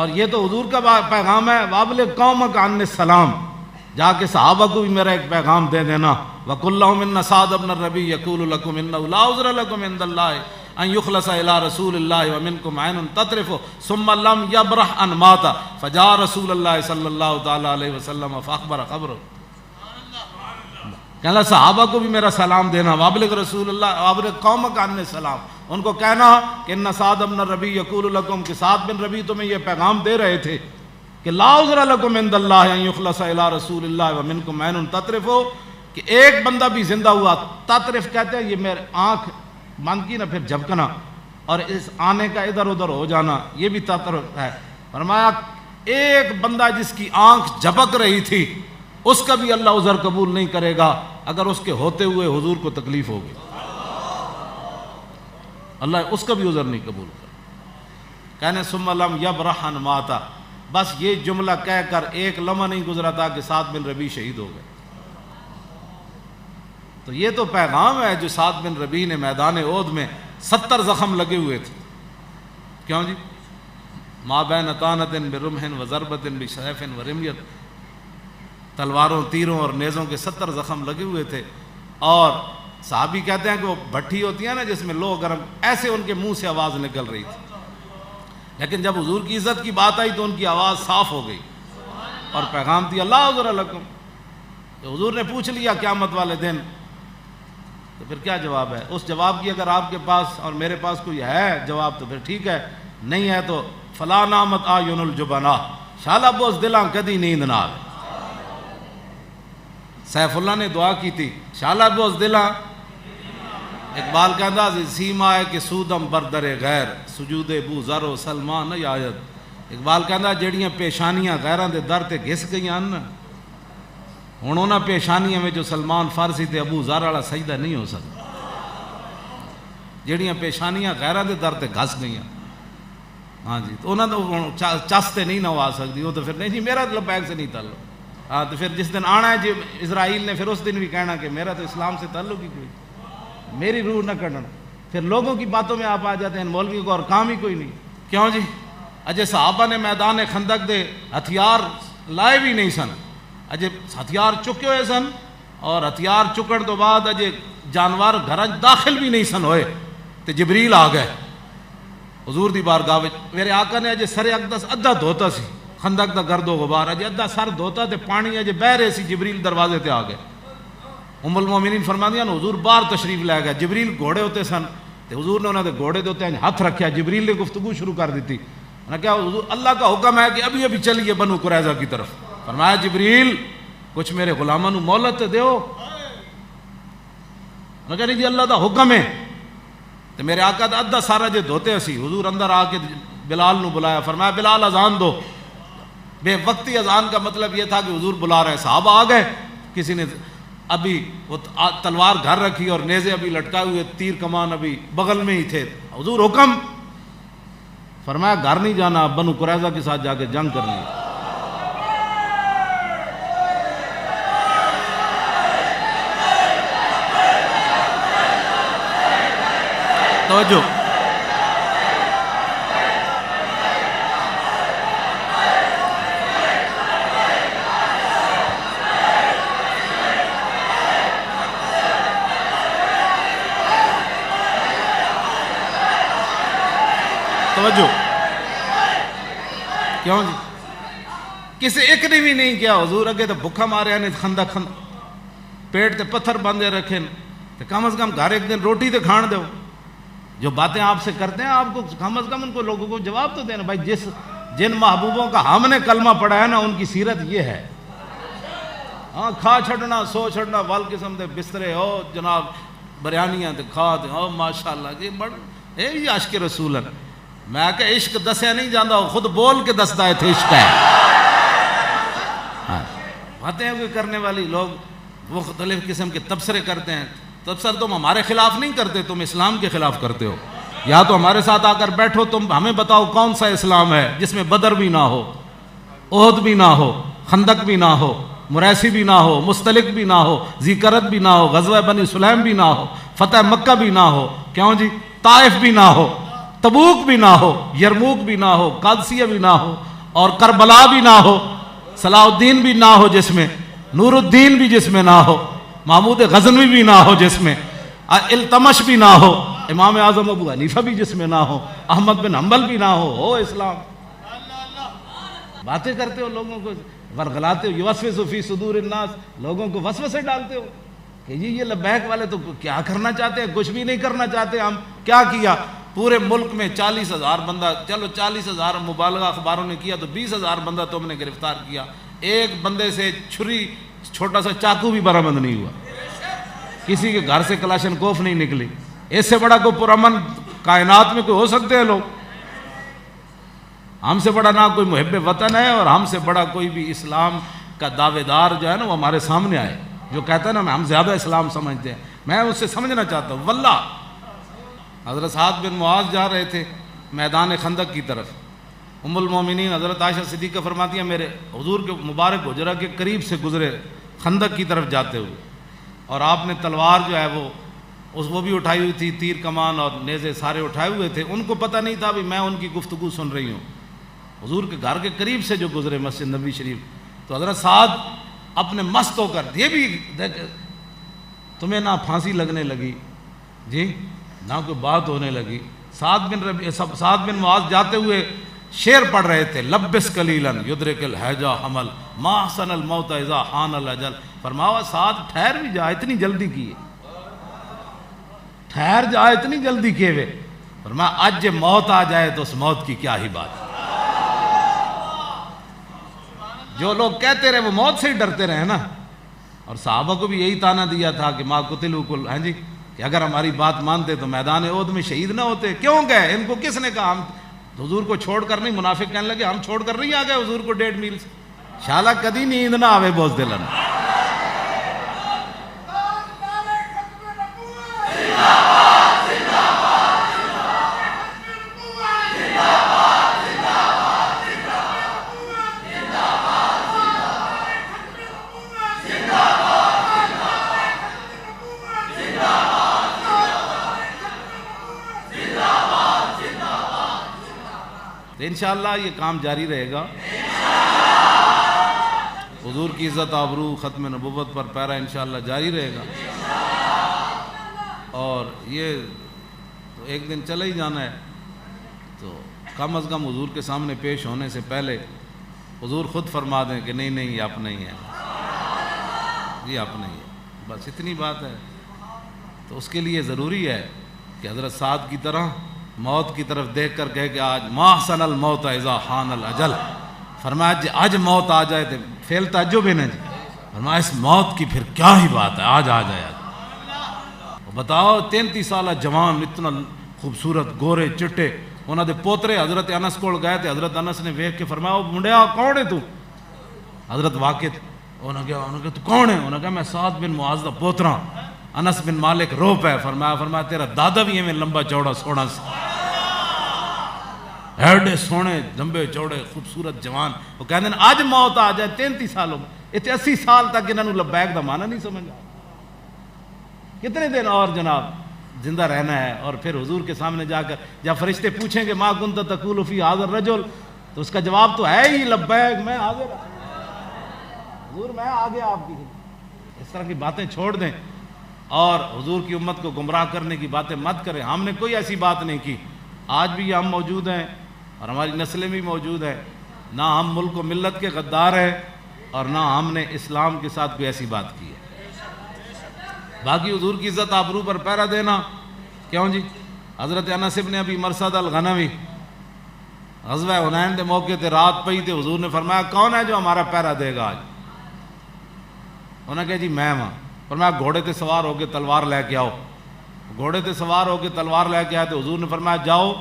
اور یہ تو حضور کا پیغام ہے، وابلغ قومک عنی السلام، جا کے صحابہ کو بھی میرا ایک پیغام دے دینا، وَقُلْ لَهُمْ إِنَّ سَعْدَ بْنَ الرَّبِيعِ يَقُولُ لَكُمْ إِنَّهُ لَا عُذْرَ لَكُمْ عِنْدَ اللَّهِ ان يخلص الى رسول اللہ ومنکم عین تطرف ثم لم یبرح ان مات فجاء رسول اللہ صلی اللہ تعالی علیہ وسلم فاخبر خبر، کہنا صحابہ کو بھی میرا سلام دینا، وابلغ رسول اللہ وابلغ قومک عنی السلام، ان کو کہنا کہ ان سعد بن الربیع یقول لکم، کہ سعد بن ربیع تمہیں یہ پیغام دے رہے تھے کہ لا عذر لکم عند اللہ ان یخلص الى رسول اللہ ومنکم عین تطرف، کہ ایک بندہ بھی زندہ ہوا، تطرف کہتے ہیں یہ میرے آنکھ بند کی نا پھر جھپکنا اور اس آنے کا ادھر ادھر ہو جانا، یہ بھی تطرف ہے، فرمایا ایک بندہ جس کی آنکھ جھپک رہی تھی اس کا بھی اللہ عذر قبول نہیں کرے گا اگر اس کے ہوتے ہوئے حضور کو تکلیف ہوگی، اللہ اس کا بھی عذر نہیں قبول کرے۔ کہنے ثم لم یبرح ان مات، بس یہ جملہ کہہ کر ایک لمحہ نہیں گزرا تھا کہ سعد بن ربیع شہید ہو گئے۔ تو یہ تو پیغام ہے جو سعد بن ربیع نے میدان احد میں 70 زخم لگے ہوئے تھے، کیوں جی؟ ما بین طعنۃ برمح وضربۃ بسیف ورمیۃ، تلواروں تیروں اور نیزوں کے 70 زخم لگے ہوئے تھے، اور صحابی کہتے ہیں کہ وہ بھٹی ہوتی ہے نا جس میں لوہ گرم، ایسے ان کے منہ سے آواز نکل رہی تھی، لیکن جب حضور کی عزت کی بات آئی تو ان کی آواز صاف ہو گئی اور پیغام دیا لا عذر لکم۔ تو حضور نے پوچھ لیا قیامت والے دن، تو پھر کیا جواب ہے؟ اس جواب کی اگر آپ کے پاس اور میرے پاس کوئی ہے جواب تو پھر ٹھیک ہے، نہیں ہے تو فلا نامت آیون الجبنا، شالا بوز دلاں کدی نیند نہ آوے۔ سیف اللہ نے دعا کی تھی شالا بوز دلاں، اقبال کہندا سیما ہے کہ سودم بردر غیر سجود بو ذر و سلمان نہیں آیت، اقبال کہندا جڑیاں پیشانیاں غیراں دے در تے گھس گئیاں نا، ہن انہاں پیشانیاں میں جو سلمان فارسی تے ابو ذر والا سجدہ نہیں ہو سکتا، جڑیاں پیشانیاں غیراں دے در تے گھس گئیاں، ہاں جی تو انہاں تو چستے نہیں نہ آ سکتی، وہ تو پھر نہیں جی میرا تو لبیک سے نہیں تعلق، ہاں تو پھر جس دن آنا ہے جی اسرائیل نے پھر اس دن بھی کہنا کہ میرا تو اسلام سے تعلق ہی کوئی، میری روح نہ کرنا، پھر لوگوں کی باتوں میں آپ آ جاتے ہیں مولوی کو اور کام ہی کوئی نہیں، کیوں جی؟ اجے صحابہ نے میدان خندق دے ہتھیار لائے بھی نہیں سن، اجے ہتھیار چکے ہوئے سن، اور ہتھیار چکن تو بعد اجے جانور گھر داخل بھی نہیں سن ہوئے تو جبریل آ گئے حضور دی بارگاہ وچ، میرے آقا نے اجے سر اقدس ادھا دھوتا سی، خندق دا گرد و غبار اجے ادھا سر دھوتا تے پانی اجے بہ رہے سی، جبریل دروازے تے آ گئے، ام المومنین فرماندیاں حضور باہر تشریف لے گئے، جبریل گھوڑے ہوتے سن تے حضور نے انہاں دے گھوڑے دے اوتے ہاتھ رکھیا، جبریل نے گفتگو شروع کر دیتی، انہاں کہا حضور اللہ کا حکم ہے کہ ابھی ابھی چلیے بنو قریظہ کی طرف، فرمایا جبریل کچھ میرے غلاماں نوں مہلت دیو، میں کہا نہیں جی اللہ دا حکم ہے. تو میرے آقا دا ادھا سارا جے دھوتے اسی. حضور اندر آ کے بلال نو بلایا, فرمایا بلال اذان دو. بے وقتی اذان کا مطلب یہ تھا کہ حضور بلا رہے ہیں. صحابہ آ گئے, کسی نے ابھی وہ تلوار گھر رکھی اور نیزے ابھی لٹکائے ہوئے, تیر کمان ابھی بغل میں ہی تھے. حضور حکم, فرمایا گھر نہیں جانا, بنو قریظہ کے ساتھ جا کے جنگ کرنی ہے. توجہ, توجہ, کیوں جی کسی ایک نے بھی نہیں کیا. حضور اگے تو بھکھا مارے نے, خندق پیٹ تے پتھر باندھے رکھے, تو کم از کم گھر ایک دن روٹی تے کھان دو. جو باتیں آپ سے کرتے ہیں آپ کو کم از کم ان کو لوگوں کو جواب تو دینا. بھائی جن محبوبوں کا ہم نے کلمہ پڑھا ہے نا, ان کی سیرت یہ ہے. ہاں کھا چھڑنا سو چھڑنا وال قسم دے بسترے ہو جناب, بریانیاں تے کھا دے ہو ماشاءاللہ جی بڑھ اے جی عاشق رسول. میں کہ عشق دسیا نہیں جاندہ, خود بول کے دستا ہے تھے عشق ہے. باتیں کوئی کرنے والی لوگ مختلف قسم کے تبصرے کرتے ہیں. تبصرہ تم ہمارے خلاف نہیں کرتے, تم اسلام کے خلاف کرتے ہو. یا تو ہمارے ساتھ آ کر بیٹھو, تم ہمیں بتاؤ کون سا اسلام ہے جس میں بدر بھی نہ ہو, احد بھی نہ ہو, خندق بھی نہ ہو, مریسی بھی نہ ہو, مستلق بھی نہ ہو, ذکرت بھی نہ ہو, غزوہ بنی سلیم بھی نہ ہو, فتح مکہ بھی نہ ہو, کیوں جی طائف بھی نہ ہو, تبوک بھی نہ ہو, یرموک بھی نہ ہو, قادسیہ بھی نہ ہو, اور کربلا بھی نہ ہو, صلاح الدین بھی نہ ہو جس میں, نور الدین بھی جس میں نہ ہو, محمود غزنوی بھی نہ ہو جس میں, التمش بھی نہ ہو, امام اعظم ابو حنیفہ بھی جس میں نہ ہو, احمد بن حنبل بھی نہ ہو اسلام. باتیں کرتے ہو, لوگوں کو ورغلاتے ہو, یوسوس فی صدور الناس, لوگوں کو وسوسے ڈالتے ہو کہ جی یہ لبیک والے تو کیا کرنا چاہتے ہیں, کچھ بھی نہیں کرنا چاہتے. ہم کیا کیا پورے ملک میں 40,000 بندہ, چلو 40,000 مبالغہ اخباروں نے کیا تو 20,000 بندہ تم نے گرفتار کیا. ایک بندے سے چھری چھوٹا سا چاقو بھی برآمد نہیں ہوا, کسی کے گھر سے کلاشن کوف نہیں نکلی. اس سے بڑا کوئی پرامن کائنات میں کوئی ہو سکتے ہیں لوگ؟ ہم سے بڑا نہ کوئی محب وطن ہے, اور ہم سے بڑا کوئی بھی اسلام کا دعوے دار جو ہے نا وہ ہمارے سامنے آئے, جو کہتا ہے نا ہم زیادہ اسلام سمجھتے ہیں. میں اس سے سمجھنا چاہتا ہوں. واللہ حضرت سعد بن معاذ جا رہے تھے میدان خندق کی طرف. ام المومنین حضرت عائشہ صدیقہ فرماتی ہیں میرے حضور کے مبارک حجرہ کے قریب سے گزرے خندق کی طرف جاتے ہوئے, اور آپ نے تلوار جو ہے وہ بھی اٹھائی ہوئی تھی, تیر کمان اور نیزے سارے اٹھائے ہوئے تھے. ان کو پتہ نہیں تھا بھی میں ان کی گفتگو سن رہی ہوں. حضور کے گھر کے قریب سے جو گزرے مسجد نبی شریف, تو حضرت سعد اپنے مست ہو کر, یہ بھی تمہیں نہ پھانسی لگنے لگی جی, نہ کوئی بات ہونے لگی. سعد بن معاذ جاتے ہوئے شعر پڑھ رہے تھے, لبس قلیلاً یدرک الحیجہ حمل ما احسن الموت اذا حان الاجل. فرمایا سعد ٹھہر بھی جا, اتنی جلدی کی ہے, ٹھہر جا اتنی جلدی کیے ہوئے. فرمایا آج جب موت آ جائے تو اس موت کی کیا ہی بات. جو لوگ کہتے رہے وہ موت سے ہی ڈرتے رہے نا, اور صحابہ کو بھی یہی تانا دیا تھا کہ ما قتلوا کل, ہاں جی, کہ اگر ہماری بات مانتے تو میدان احد میں شہید نہ ہوتے. کیوں گئے؟ ان کو کس نے کہا؟ ہم حضور کو چھوڑ کر نہیں. منافق کہنے لگے ہم چھوڑ کر نہیں آ گئے حضور کو 1.5 میل سے. شالا کدی نیند نہ آوے بوز دلن. انشاءاللہ یہ کام جاری رہے گا. حضور کی عزت آبرو ختم نبوت پر پیرا انشاءاللہ جاری رہے گا. اور یہ تو ایک دن چلا ہی جانا ہے, تو کم از کم حضور کے سامنے پیش ہونے سے پہلے حضور خود فرما دیں کہ نہیں یہ اپنا ہی ہے, یہ اپنا ہی ہے, بس اتنی بات ہے. تو اس کے لیے ضروری ہے کہ حضرت سعد کی طرح موت کی طرف دیکھ کر کہے کہ آج ما احسن الموت اذا حان الاجل. فرمایا آج موت آ جائے تو فعل تعجب ہے نا جی. فرمایا اس موت کی پھر کیا ہی بات ہے, آج آ جائے. بتاؤ 33 سالہ جوان اتنا خوبصورت گورے چٹے انہوں دے پوترے حضرت انس کول گئے تھے. حضرت انس نے ویکھ کے فرمایا منڈیا کون ہے تو؟ حضرت واقف انہوں نے کہا تو کون ہے؟ انہوں نے کہا میں سعد بن معاذ دا پوترا. انس بن مالک رو پہ فرمایا تیرا دادا بھی ہمیں لمبا چوڑا سونا سی, ایڈے سونے لمبے چوڑے خوبصورت جوان. وہ کہتے ہیں آج موت آ جائے 33 سالوں میں, اتنے 80 سال تک انہوں نے لبیک دا معنی نہیں سمجھا. کتنے دن اور جناب زندہ رہنا ہے؟ اور پھر حضور کے سامنے جا کر جب فرشتے پوچھیں گے ما کنت تقول فی ھذا الرجل, تو اس کا جواب تو ہے ہی لبیک, میں حاضر حضور, میں آ گیا آپ کی. اس طرح کی باتیں چھوڑ دیں اور حضور کی امت کو گمراہ کرنے کی باتیں مت کریں. ہم نے کوئی ایسی بات نہیں کی. آج بھی ہم موجود ہیں اور ہماری نسلیں بھی موجود ہیں. نہ ہم ملک و ملت کے غدار ہیں اور نہ ہم نے اسلام کے ساتھ کوئی ایسی بات کی ہے. باقی حضور کی عزت آبرو پر پہرا دینا کیوں جی؟ حضرت انس بن ابی مرثد الغنوی غزوہ حنین دے موقع تے رات پئی تے حضور نے فرمایا کون ہے جو ہمارا پہرا دے گا آج؟ انہوں نے کہا جی میں ہاں. فرمایا گھوڑے تے سوار ہو کے تلوار لے کے آؤ. گھوڑے تے سوار ہو کے تلوار لے کے آئے تو حضور نے فرمایا جاؤ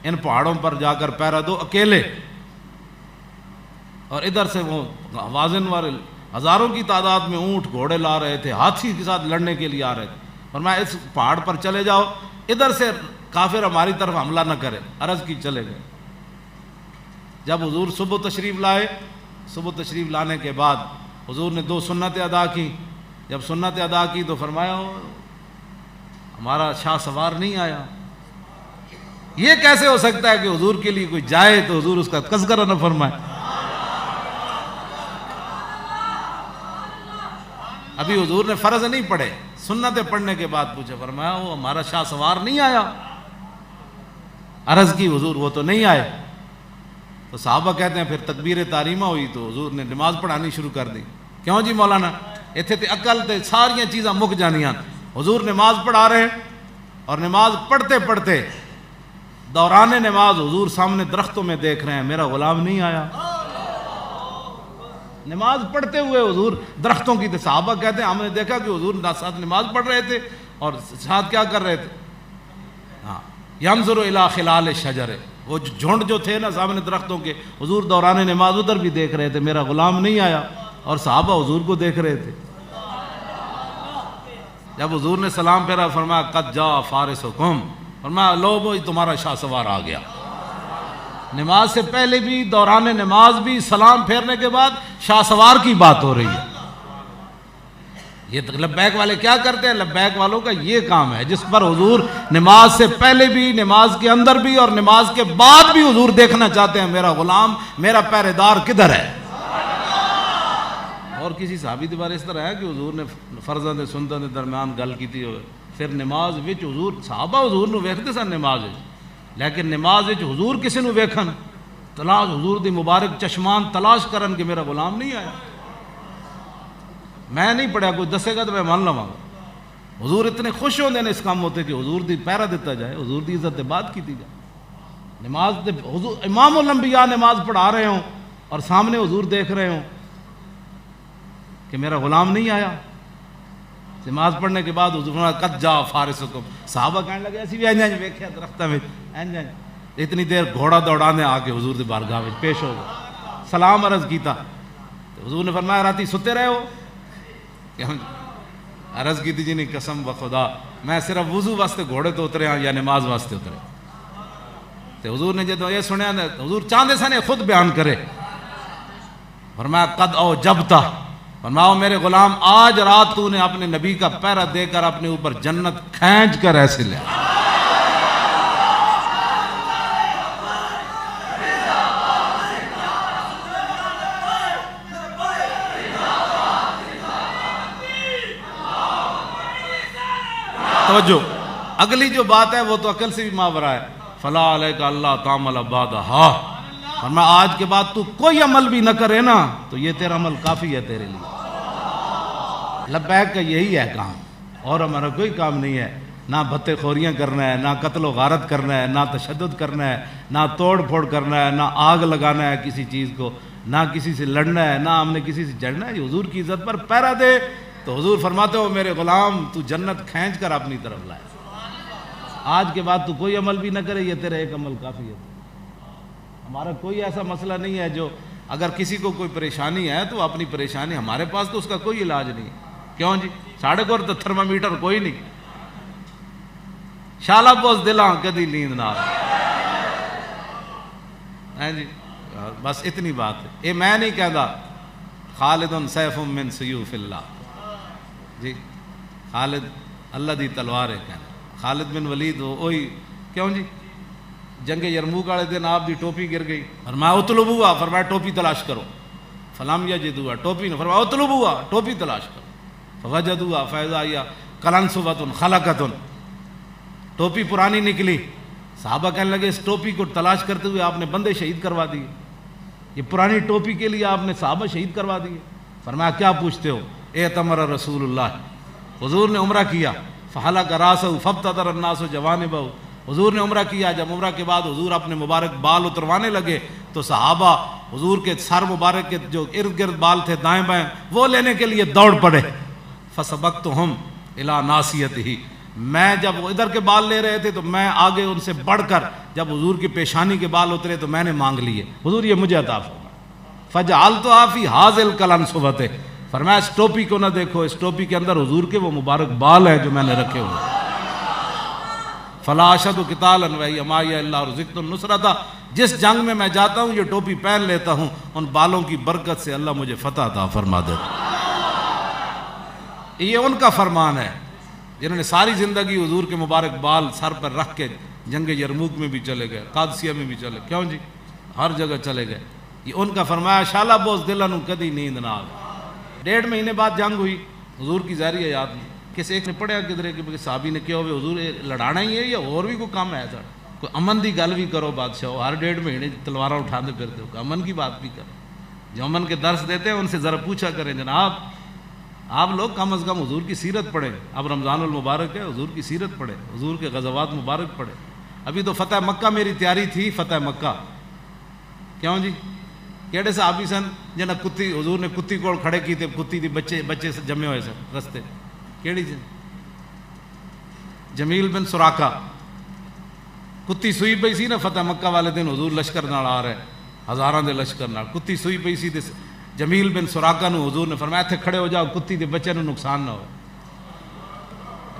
ان پہاڑوں پر جا کر پہرا دو اکیلے. اور ادھر سے وہ وازن والے ہزاروں کی تعداد میں اونٹ گھوڑے لا رہے تھے, ہاتھی کے ساتھ لڑنے کے لیے آ رہے تھے. فرمایا اس پہاڑ پر چلے جاؤ, ادھر سے کافر ہماری طرف حملہ نہ کرے. عرض کی چلے گئے. جب حضور صبح تشریف لائے, صبح تشریف لانے کے بعد حضور نے 2 سنتیں ادا کی. جب سنتیں ادا کی تو فرمایا ہمارا شاہ سوار نہیں آیا. یہ کیسے ہو سکتا ہے کہ حضور کے لیے کوئی جائے تو حضور اس کا تذکرہ نہ فرمائے؟ ابھی حضور نے فرض نہیں پڑھے, سنتیں پڑھنے کے بعد پوچھا, فرمایا وہ ہمارا شاہ سوار نہیں آیا. عرض کی حضور وہ تو نہیں آئے. تو صحابہ کہتے ہیں پھر تکبیر تحریمہ ہوئی تو حضور نے نماز پڑھانی شروع کر دی. کیوں جی مولانا اتنے تے عقل تے ساریاں چیزاں مک جانیاں. حضور نماز پڑھا رہے ہیں اور نماز پڑھتے پڑھتے دوران نماز حضور سامنے درختوں میں دیکھ رہے ہیں میرا غلام نہیں آیا. نماز پڑھتے ہوئے حضور درختوں کی, صحابہ کہتے ہیں ہم نے دیکھا کہ حضور ساتھ نماز پڑھ رہے تھے اور ساتھ کیا کر رہے تھے, ہاں ینظر الی خلال الشجر, وہ جھنڈ جو تھے نا سامنے درختوں کے, حضور دوران نماز ادھر بھی دیکھ رہے تھے میرا غلام نہیں آیا, اور صحابہ حضور کو دیکھ رہے تھے. جب حضور نے سلام پھیرا فرمایا قد جاء فارسکم, فرمایا لو وہ تمہارا شاہ سوار آ گیا. نماز سے پہلے بھی دوران نماز بھی سلام پھیرنے کے بعد شاہ سوار کی بات ہو رہی ہے. یہ لبیک والے کیا کرتے ہیں؟ لبیک والوں کا یہ کام ہے جس پر حضور نماز سے پہلے بھی, نماز کے اندر بھی اور نماز کے بعد بھی حضور دیکھنا چاہتے ہیں میرا غلام, میرا پہرے دار کدھر ہے. اور کسی صحابی کے بارے اس طرح ہے کہ حضور نے فرضاں تے سنتاں دے درمیان گل کیتی ہوئے, پھر نماز وچ حضور صحابہ حضور نو ویکھدے سن نماز وچ, لیکن نماز وچ حضور کسی نو ویکھن تلاش حضور دی مبارک چشمان تلاش کرن کہ میرا غلام نہیں آیا. میں نہیں پڑھیا, کوئی دسے گا تو میں مان لواں. حضور اتنے خوش ہوندے نے اس کام ہوتے کہ حضور دی پہرا دیتا جائے, حضور دی عزت بات کیتی جائے. نماز دے حضور امام الانبیاء نماز پڑھا رہے ہوں اور سامنے حضور دیکھ رہے ہوں کہ میرا غلام نہیں آیا. نماز پڑھنے کے بعد حضور قد جاء فارسکم, صحابہ کہنے لگے اسی بھی انج ویکھیا درختاں وچ انج. اتنی دیر گھوڑا دوڑانے آ کے حضور دی بارگاہ وچ پیش ہو گئے, سلام عرض کیتا. حضور نے فرمایا راتی ستے رہے ہو؟ عرض کی تھی جی نہیں قسم بخدا میں صرف وضو واسطے گھوڑے تو اترے ہاں یا نماز واسطے اترے. تو حضور نے جب یہ سنیا حضور چاہتے سن خود بیان کرے. فرمایا قد او جبتا, فرمایا میرے غلام آج رات تو نے اپنے نبی کا پہرا دے کر اپنے اوپر جنت کھینچ کر ایسے لے. توجہ, اگلی جو بات ہے وہ تو عقل سے بھی ماورا ہے. فلا علیک اللہ تعمل بعدہا, فرمایا آج کے بعد تو کوئی عمل بھی نہ کرے نا تو یہ تیرا عمل کافی ہے تیرے لیے. لبیک کا یہی ہے کام, اور ہمارا کوئی کام نہیں ہے. نہ بھتے خوریاں کرنا ہے, نہ قتل و غارت کرنا ہے, نہ تشدد کرنا ہے, نہ توڑ پھوڑ کرنا ہے, نہ آگ لگانا ہے کسی چیز کو, نہ کسی سے لڑنا ہے, نہ ہم نے کسی سے جڑنا ہے. حضور کی عزت پر پہرا دے تو حضور فرماتے ہو میرے غلام تو جنت کھینچ کر اپنی طرف لائے، آج کے بعد تو کوئی عمل بھی نہ کرے، یہ تیرا ایک عمل کافی ہے۔ ہمارا کوئی ایسا مسئلہ نہیں ہے جو اگر کسی کو کوئی پریشانی ہے تو اپنی پریشانی، ہمارے پاس تو اس کا کوئی علاج نہیں، کیوں جی ساڑھے کو تو تھرمامیٹر کوئی نہیں، شالا بوس دلاں کدی نیند نہ آئے جی، بس اتنی بات ہے۔ یہ میں نہیں کہتا خالد سیف من سیوف اللہ، جی خالد اللہ دی تلوار ہے کہنا، خالد بن ولید وہی، کیوں جی جنگ یرموک والے دن آپ دی ٹوپی گر گئی، فرمایا اطلبوها، فرمایا ٹوپی تلاش کرو، فلم یجدوها، ٹوپی نے فرمایا اطلبوها، ٹوپی تلاش کرو، فوجدوها فاذا هي قلنسوۃ خلقۃ، ٹوپی پرانی نکلی، صحابہ کہنے لگے اس ٹوپی کو تلاش کرتے ہوئے آپ نے بندے شہید کروا دیے، یہ پرانی ٹوپی کے لیے آپ نے صحابہ شہید کروا دیے۔ فرمایا کیا پوچھتے ہو؟ اعتمر رسول اللہ، حضور نے عمرہ کیا، فحلق راسہ فابتدر الناس جوانبہ، حضور نے عمرہ کیا، جب عمرہ کے بعد حضور اپنے مبارک بال اتروانے لگے تو صحابہ حضور کے سر مبارک کے جو ارد گرد بال تھے دائیں بائیں وہ لینے کے لیے دوڑ پڑے، فسبقتہم الی ناصیتہ، میں جب وہ ادھر کے بال لے رہے تھے تو میں آگے ان سے بڑھ کر جب حضور کی پیشانی کے بال اترے تو میں نے مانگ لیے، حضور یہ مجھے عطا فرمائے، فجعلتها فی ھذا القلنسوۃ، فرمایا اس ٹوپی کو نہ دیکھو، اس ٹوپی کے اندر حضور کے وہ مبارک بال ہیں جو میں نے رکھے ہوئے، فلا اشهد قتالا وهي معي الا رزقت النصرۃ، جس جنگ میں جاتا ہوں یہ ٹوپی پہن لیتا ہوں، ان بالوں کی برکت سے اللہ مجھے فتح عطا فرما دیتا۔ یہ ان کا فرمان ہے جنہوں نے ساری زندگی حضور کے مبارک بال سر پر رکھ کے جنگ یرموک میں بھی چلے گئے، قادسیہ میں بھی چلے، کیوں جی ہر جگہ چلے گئے، یہ ان کا فرمایا شالا بوس دلانو کدی نیند نہ آئے۔ 1.5 مہینے بعد جنگ ہوئی، حضور کی ظاہری حیات میں کسی ایک نے پڑھیا کدھر کہ صحابی نے کیا ہوئے حضور لڑانا ہی ہے یا اور بھی کوئی کام ہے سر، کوئی امن دی گل بھی کرو بادشاہ، ہر 1.5 مہینے تلواریں اٹھاتے پھرتے ہو، امن کی بات بھی کرو، جو امن کے درس دیتے ہیں ان سے ذرا پوچھا کریں جناب آپ لوگ کم از کم حضور کی سیرت پڑھیں، اب رمضان المبارک ہے حضور کی سیرت پڑھیں، حضور کے غزوات مبارک پڑھیں۔ ابھی تو فتح مکہ میری تیاری تھی، فتح مکہ، کیوں جی کیڑے صحابی سن جنہیں کتی حضور نے کتی کول کھڑے کی تھے، کتی دی بچے سے جمے ہوئے سن رستے، کیڑی جی جمیل بن سراقہ، کتی سوئی پئی سی نا فتح مکہ والے دن حضور لشکر نال آ رہے ہزاراں دے لشکر نال، کتی سوئی پئی سی تے جمیل بن سراقہ نو حضور نے فرمایا تھے کھڑے ہو جاؤ کتی دے بچے نو نقصان نہ ہو۔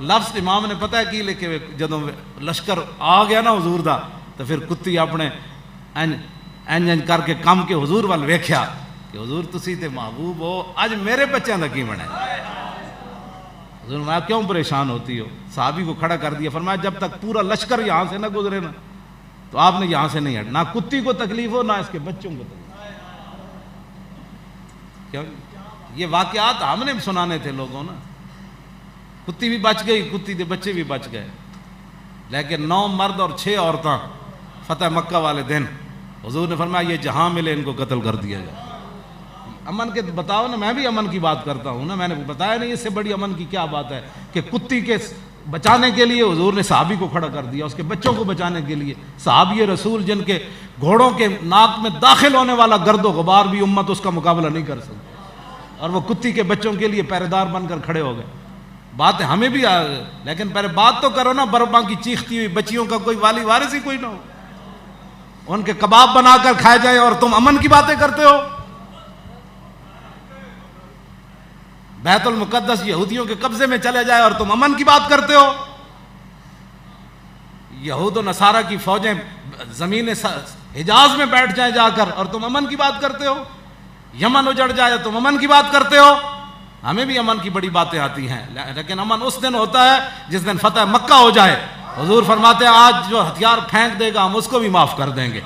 لفظ امام نے پتہ ہے کی لکھے، جدوں لشکر آ گیا نا حضور دا تو پھر کتی اپنے انج کر کے کم کے حضور وال ویکھیا کہ حضور تسی تے محبوب ہو، اج میرے بچیاں دا کی بنے؟ حضور نے کیوں پریشان ہوتی ہو؟ صحابی کو کھڑا کر دیا، فرمایا جب تک پورا لشکر یہاں سے نہ گزرے نا تو آپ نے یہاں سے نہیں ہٹ، نہ کتی کو تکلیف ہو نہ اس کے بچوں کو تکلیف۔ یہ واقعات ہم نے سنانے تھے لوگوں نا، کتی بھی بچ گئی، کتی کے بچے بھی بچ گئے، لیکن 9 مرد اور 6 عورتیں فتح مکہ والے دن حضور نے فرمایا یہ جہاں ملے ان کو قتل کر دیا جائے۔ امن کے بتاؤ نا، میں بھی امن کی بات کرتا ہوں نا، میں نے بتایا نہیں اس سے بڑی امن کی کیا بات ہے کہ کتی کے بچانے کے لیے حضور نے صحابی کو کھڑا کر دیا، اس کے بچوں کو بچانے کے لیے۔ صحابی رسول جن کے گھوڑوں کے ناک میں داخل ہونے والا گرد و غبار بھی امت اس کا مقابلہ نہیں کر سکتی، اور وہ کتی کے بچوں کے لیے پہرے دار بن کر کھڑے ہو گئے۔ بات ہے ہمیں بھی لیکن پہلے بات تو کرو نا، برباں کی چیختی ہوئی بچیوں کا کوئی والی وارث ہی کوئی نہ ہو، ان کے کباب بنا کر کھائے جائے اور تم امن کی باتیں کرتے ہو۔ بیت المقدس یہودیوں کے قبضے میں چلے جائے اور تم امن کی بات کرتے ہو۔ یہود و نصارہ کی فوجیں زمین حجاز میں بیٹھ جائیں جا کر اور تم امن کی بات کرتے ہو۔ یمن اجڑ جائے تم امن کی بات کرتے ہو۔ ہمیں بھی امن کی بڑی باتیں آتی ہیں، لیکن امن اس دن ہوتا ہے جس دن فتح مکہ ہو جائے۔ حضور فرماتے ہیں آج جو ہتھیار پھینک دے گا ہم اس کو بھی معاف کر دیں گے،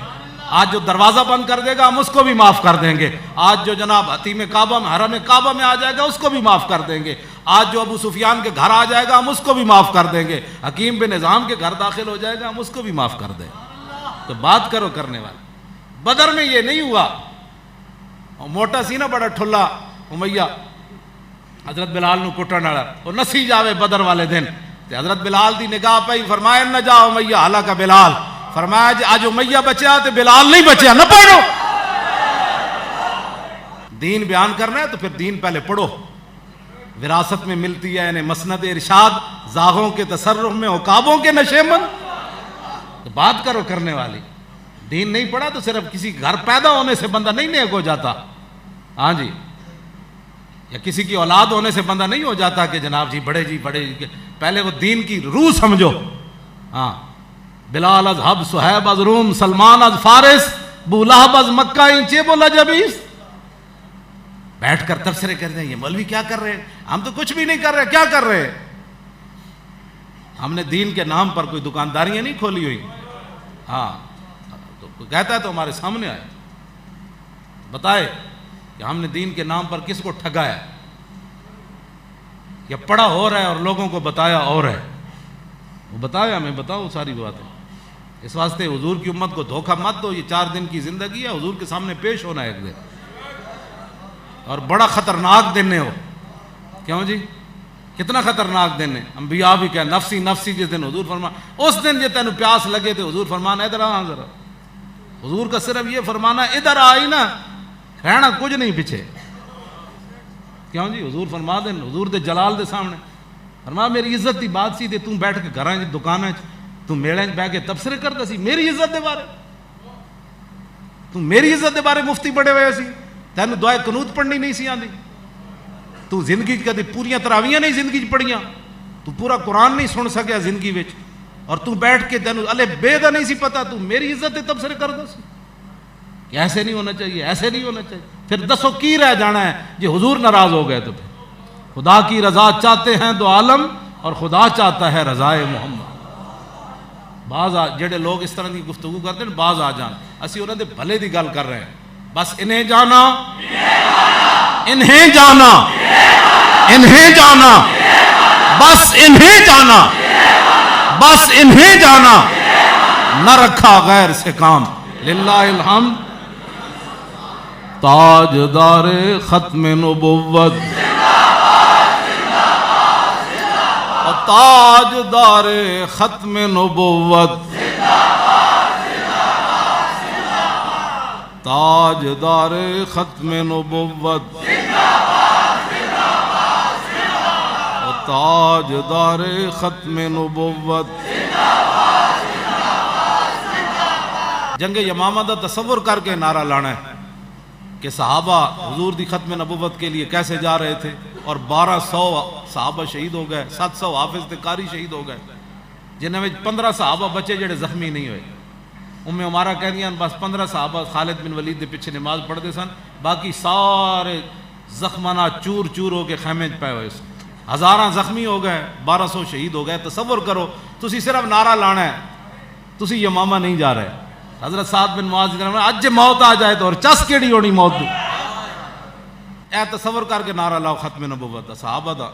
آج جو دروازہ بند کر دے گا ہم اس کو بھی معاف کر دیں گے، آج جو جناب حتیم کعبہ میں حرم کعبہ میں آ جائے گا اس کو بھی معاف کر دیں گے، آج جو ابو سفیان کے گھر آ جائے گا ہم اس کو بھی معاف کر دیں گے، حکیم بن نظام کے گھر داخل ہو جائے گا ہم اس کو بھی معاف کر دیں گے۔ تو بات کرو کرنے والے۔ بدر میں یہ نہیں ہوا، موٹا سی نا بڑا ٹھلا امیہ حضرت بلال نو کٹن والا، وہ نسی جاوے بدر والے دن تے حضرت بلال دی نگاہ پئی، فرمایا نہ جا امیہ ہلاکا بلال، فرمایا جی آج امیہ بچیا تے بلال نہیں بچیا، نہ پڑھو۔ دین بیان کرنا ہے تو پھر دین پہلے پڑھو۔ وراثت میں ملتی ہے انہیں مسند ارشاد، زاغوں کے تصرف میں عقابوں کے نشے من. تو بات کرو کرنے والی. دین نہیں پڑھا تو صرف کسی گھر پیدا ہونے سے بندہ نہیں نیک ہو جاتا. ہاں جی، یا کسی کی اولاد ہونے سے بندہ نہیں ہو جاتا کہ جناب جی بڑے جی. پہلے وہ دین کی روح سمجھو. ہاں، بلال از حب، صہیب از روم، سلمان از فارس، ابو لہب از مکہ، انچے بولا جبیس. بیٹھ کر تبصرے کر رہے ہیں یہ مولوی کیا کر رہے ہیں؟ ہم تو کچھ بھی نہیں کر رہے. کیا کر رہے ہیں؟ ہم نے دین کے نام پر کوئی دکانداریاں نہیں کھولی ہوئی. ہاں، تو کوئی کہتا ہے تو ہمارے سامنے آئے بتائے کہ ہم نے دین کے نام پر کس کو ٹھگایا یا پڑھا ہو رہا ہے اور لوگوں کو بتایا اور ہے. وہ بتایا ہمیں، بتاؤ ساری باتیں. اس واسطے حضور کی امت کو دھوکہ مت دو. یہ 4 دن کی زندگی ہے، حضور کے سامنے پیش ہونا ہے ایک دن، اور بڑا خطرناک دن ہے وہ. کیوں جی؟ کتنا خطرناک دن ہے. انبیاء بھی کہ نفسی نفسی جس دن حضور فرما، اس دن جو تینوں پیاس لگے تھے حضور فرمانا ادھر آ ذرا. حضور کا صرف یہ فرمانا ادھر آئی نا، رہنا کچھ نہیں پیچھے. کیوں جی؟ حضور فرما دین، حضور دے جلال دے سامنے فرما میری عزت دی بات سی تے توں بیٹھ کے گھراں دکاناں تو میڑے بیٹھ کے تبصرے کردا سی میری عزت دے بارے. تو میری عزت دے بارے مفتی بڑے ہوئے سی، تینوں دعائے قنوت پڑھنی نہیں سی آندی. تو زندگی کدی پوریاں تراویاں نہیں زندگی پڑھیاں، تو پورا قرآن نہیں سن سکیا زندگی وچ، اور تو بیٹھ کے تینوں الے بے دا نہیں سی پتا، تو میری عزت دے تبصرے کردا سی. ایسے نہیں ہونا چاہیے، ایسے نہیں ہونا چاہیے. پھر دسو کی رہ جانا ہے جی حضور ناراض ہو گئے تو پھر خدا کی رضا چاہتے ہیں دو عالم، اور خدا چاہتا ہے رضائے محمد. بعض جڑے لوگ اس طرح کی گفتگو کرتے ہیں بعض آ جان، اسی انہوں نے بھلے دی گل کر رہے ہیں. بس انہیں جانا، انہیں جانا، انہیں جانا، بس انہیں جانا، بس انہیں جانا، نہ رکھا غیر سے کام. للہ الحمد. تاجدار ختم نبوت، تاجدار ختم نبوت، تاجدار ختم نبوت، تاجدار ختم نبوت. جنگ یمامہ دا تصور کر کے نعرہ لانا ہے کہ صحابہ حضور دی ختم نبوت کے لیے کیسے جا رہے تھے، اور 1200 صحابہ شہید ہو گئے، 700 حافظ تے قاری شہید ہو گئے، جنہیں میں 15 صحابہ بچے جڑے زخمی نہیں ہوئے. ام عمارہ کہہ دیا بس 15 صحابہ خالد بن ولید دے پیچھے نماز پڑھتے سن، باقی سارے زخمانہ چور چور ہو کے خیمے پائے ہوئے سن. ہزاراں زخمی ہو گئے، 1200 شہید ہو گئے. تصور کرو تسی صرف نعرہ لانا ہے، تسی یمامہ نہیں جا رہے. حضرت سعد بن معاذ اج موت آ جائے تو اور چس کیڑی ہونی موت دی. اے تصور کر کے نعرہ لاؤ ختم نبوت دا، صحابہ دا،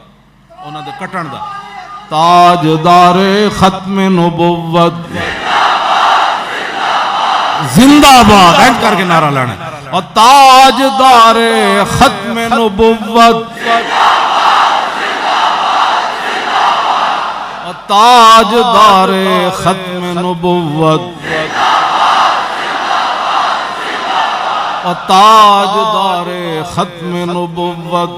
انہاں دے کٹن دا. تاجدار ختم نبوت زندہ باد اینڈ کر کے نعرہ لانا ہے. اور تاجدار ختم نبوت، اور تاجدار ختم نبوت، اور تاجدار ختم نبوت،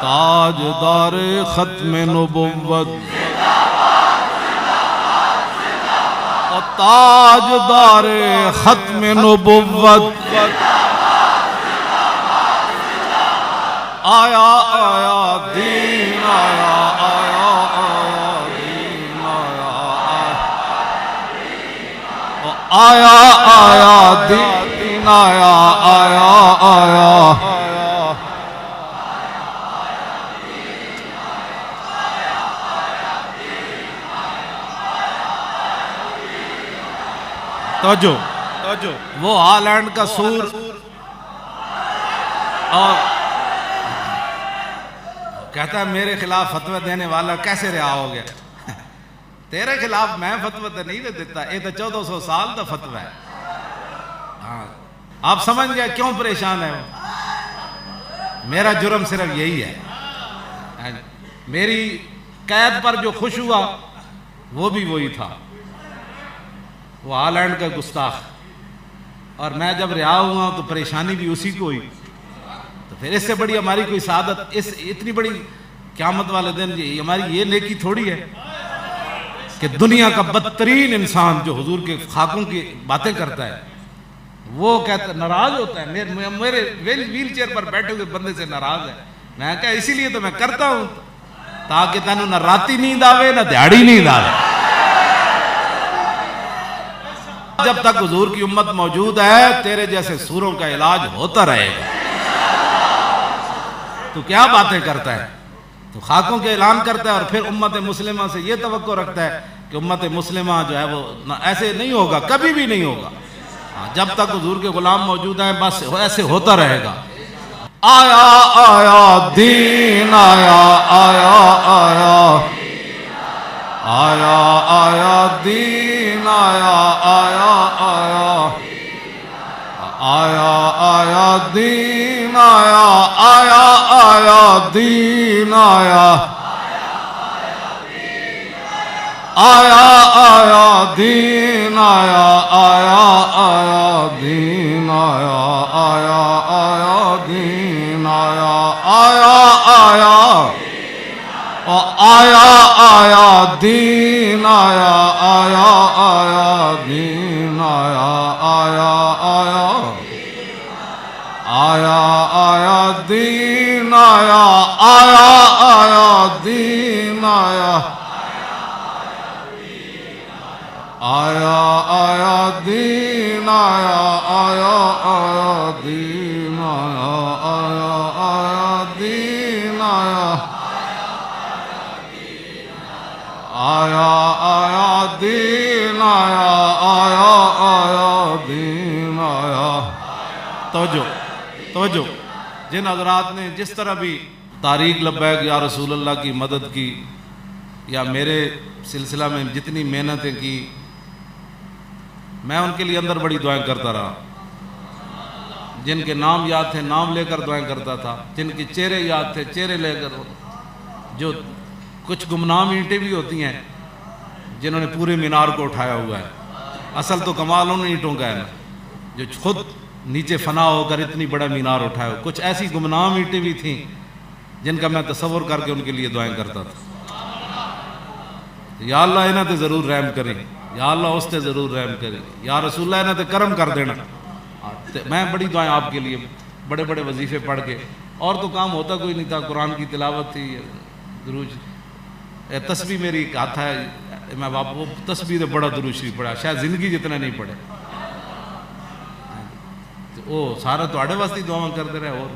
تاجدار ختم نبوت، اور تاجدار ختم نبوت. آیا آیا دین آیا، آیا آیا دین آیا، آیا آیا دین آیا، آیا آیا. توجہ، وہ ہالینڈ کا سور اور کہتا ہے میرے خلاف فتوی دینے والا کیسے رہا ہو گیا. تیرے خلاف میں فتوی تو نہیں دیتا، یہ تو 1400 سال کا فتوی ہے. ہاں آپ سمجھ گئے کیوں پریشان ہے. میرا جرم صرف یہی ہے، میری قید پر جو خوش ہوا وہ بھی وہی تھا، وہ ہالینڈ کا گستاخ. اور میں جب رہا ہوا تو پریشانی بھی اسی کو ہوئی. تو پھر اس سے بڑی ہماری کوئی سعادت، اس اتنی بڑی قیامت والے دن ہماری یہ نیکی تھوڑی ہے کہ دنیا کا بدترین انسان جو حضور کے خاکوں کی باتیں کرتا ہے وہ کہتا ناراض ہوتا ہے، میرے ویل چیئر پر بیٹھے ہوئے بندے سے ناراض ہے. میں کہا اسی لیے تو میں کرتا ہوں تاکہ تینوں نہ راتی نیند آوے نہ دیہاڑی نیند آوے. جب تک حضور کی امت موجود ہے تیرے جیسے سوروں کا علاج ہوتا رہے گا. تو کیا باتیں کرتا ہے، تو خاکوں کے اعلان کرتا ہے اور پھر امت مسلمہ سے یہ توقع رکھتا ہے کہ امت مسلمہ جو ہے وہ ایسے نہیں ہوگا، کبھی بھی نہیں ہوگا. جب تک حضور کے غلام موجود ہیں بس ایسے ہوتا رہے گا. آیا آیا دین آیا آیا آیا آیا آیا دین آیا آیا آیا آیا آیا دین آیا آیا آیا دین آیا آیا آیا دین آیا آیا آیا دین آیا آیا آیا دین آیا آیا آیا آیا آیا دین آیا آیا آیا دین آیا آیا آیا آیا آیا دین آیا آیا آیا دین آیا آیا آیا دین آیا آیا آیا دین آیا آیا آیا دین آیا آیا آیا دین آیا آیا آیا دین آیا. توجہ جن حضرات نے جس طرح بھی تاریخ لبیک یا رسول اللہ کی مدد کی یا میرے سلسلہ میں جتنی محنتیں کی، میں ان کے لیے اندر بڑی دعائیں کرتا رہا. جن کے نام یاد تھے نام لے کر دعائیں کرتا تھا، جن کے چہرے یاد تھے چہرے لے کر. جو کچھ گمنام اینٹیں بھی ہوتی ہیں جنہوں نے پورے مینار کو اٹھایا ہوا ہے، اصل تو کمال ان اینٹوں کا ہے نا جو خود نیچے فنا ہو کر اتنی بڑا مینار اٹھایا ہو. کچھ ایسی گمنام اینٹیں بھی تھیں جن کا میں تصور کر کے ان کے لیے دعائیں کرتا تھا. یا اللہ انہاں تے ضرور رحم کریں، یا اللہ اس تے ضرور رحم کریں، یا رسول اللہ انہاں تے کرم کر دینا. میں بڑی دعائیں آپ کے لیے، بڑے بڑے وظیفے پڑھ کے، اور تو کام ہوتا کوئی نہیں تھا. قرآن کی تلاوت تھی، دروج تسبیح میری ایک ہاتھ ہے، میں وہ تسبیح بڑا درود شریف پڑھا، شاید زندگی جتنا نہیں پڑھے. وہ سارا تواڈے واسطے دعاواں کرتے رہے، اور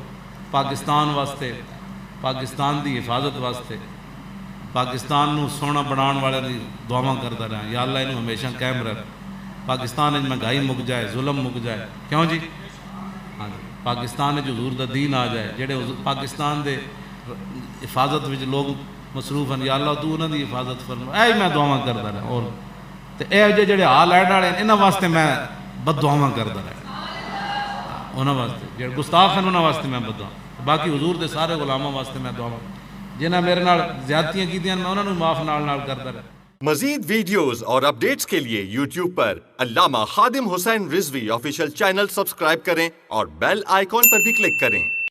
پاکستان واسطے، پاکستان دی حفاظت واسطے، پاکستان نو سونا بنان والے دی دعاواں کرتا رہا. یا اللہ انہوں ہمیشہ قائم رکھ. پاکستان میں مہنگائی مک جائے، ظلم مک جائے. کیوں جی؟ ہاں جی، پاکستان جو حضور دا دین آ جائے، جڑے پاکستان دے حفاظت وچ لوگ مصروف ہیں، یا اللہ تو انہاں دی حفاظت فرما. اے میں دعاواں کرتا رہا. اور تے اے جڑے حال ایڈ والے انہاں واسطے میں بد دعاواں کرتا رہا. انہاں واسطے جڑے گستاخ ہیں انہاں واسطے میں بد دعا. باقی حضور دے سارے غلاماں واسطے میں دعاواں جنہاں میرے نال زیادتیاں کیتیاں میں انہاں نوں معاف نال کرتا رہا. مزید ویڈیوز اور اپڈیٹس کے لیے یوٹیوب پر علامہ Khadim Hussain Rizvi official channel subscribe کریں اور بیل آئیکن پر بھی کلک کریں.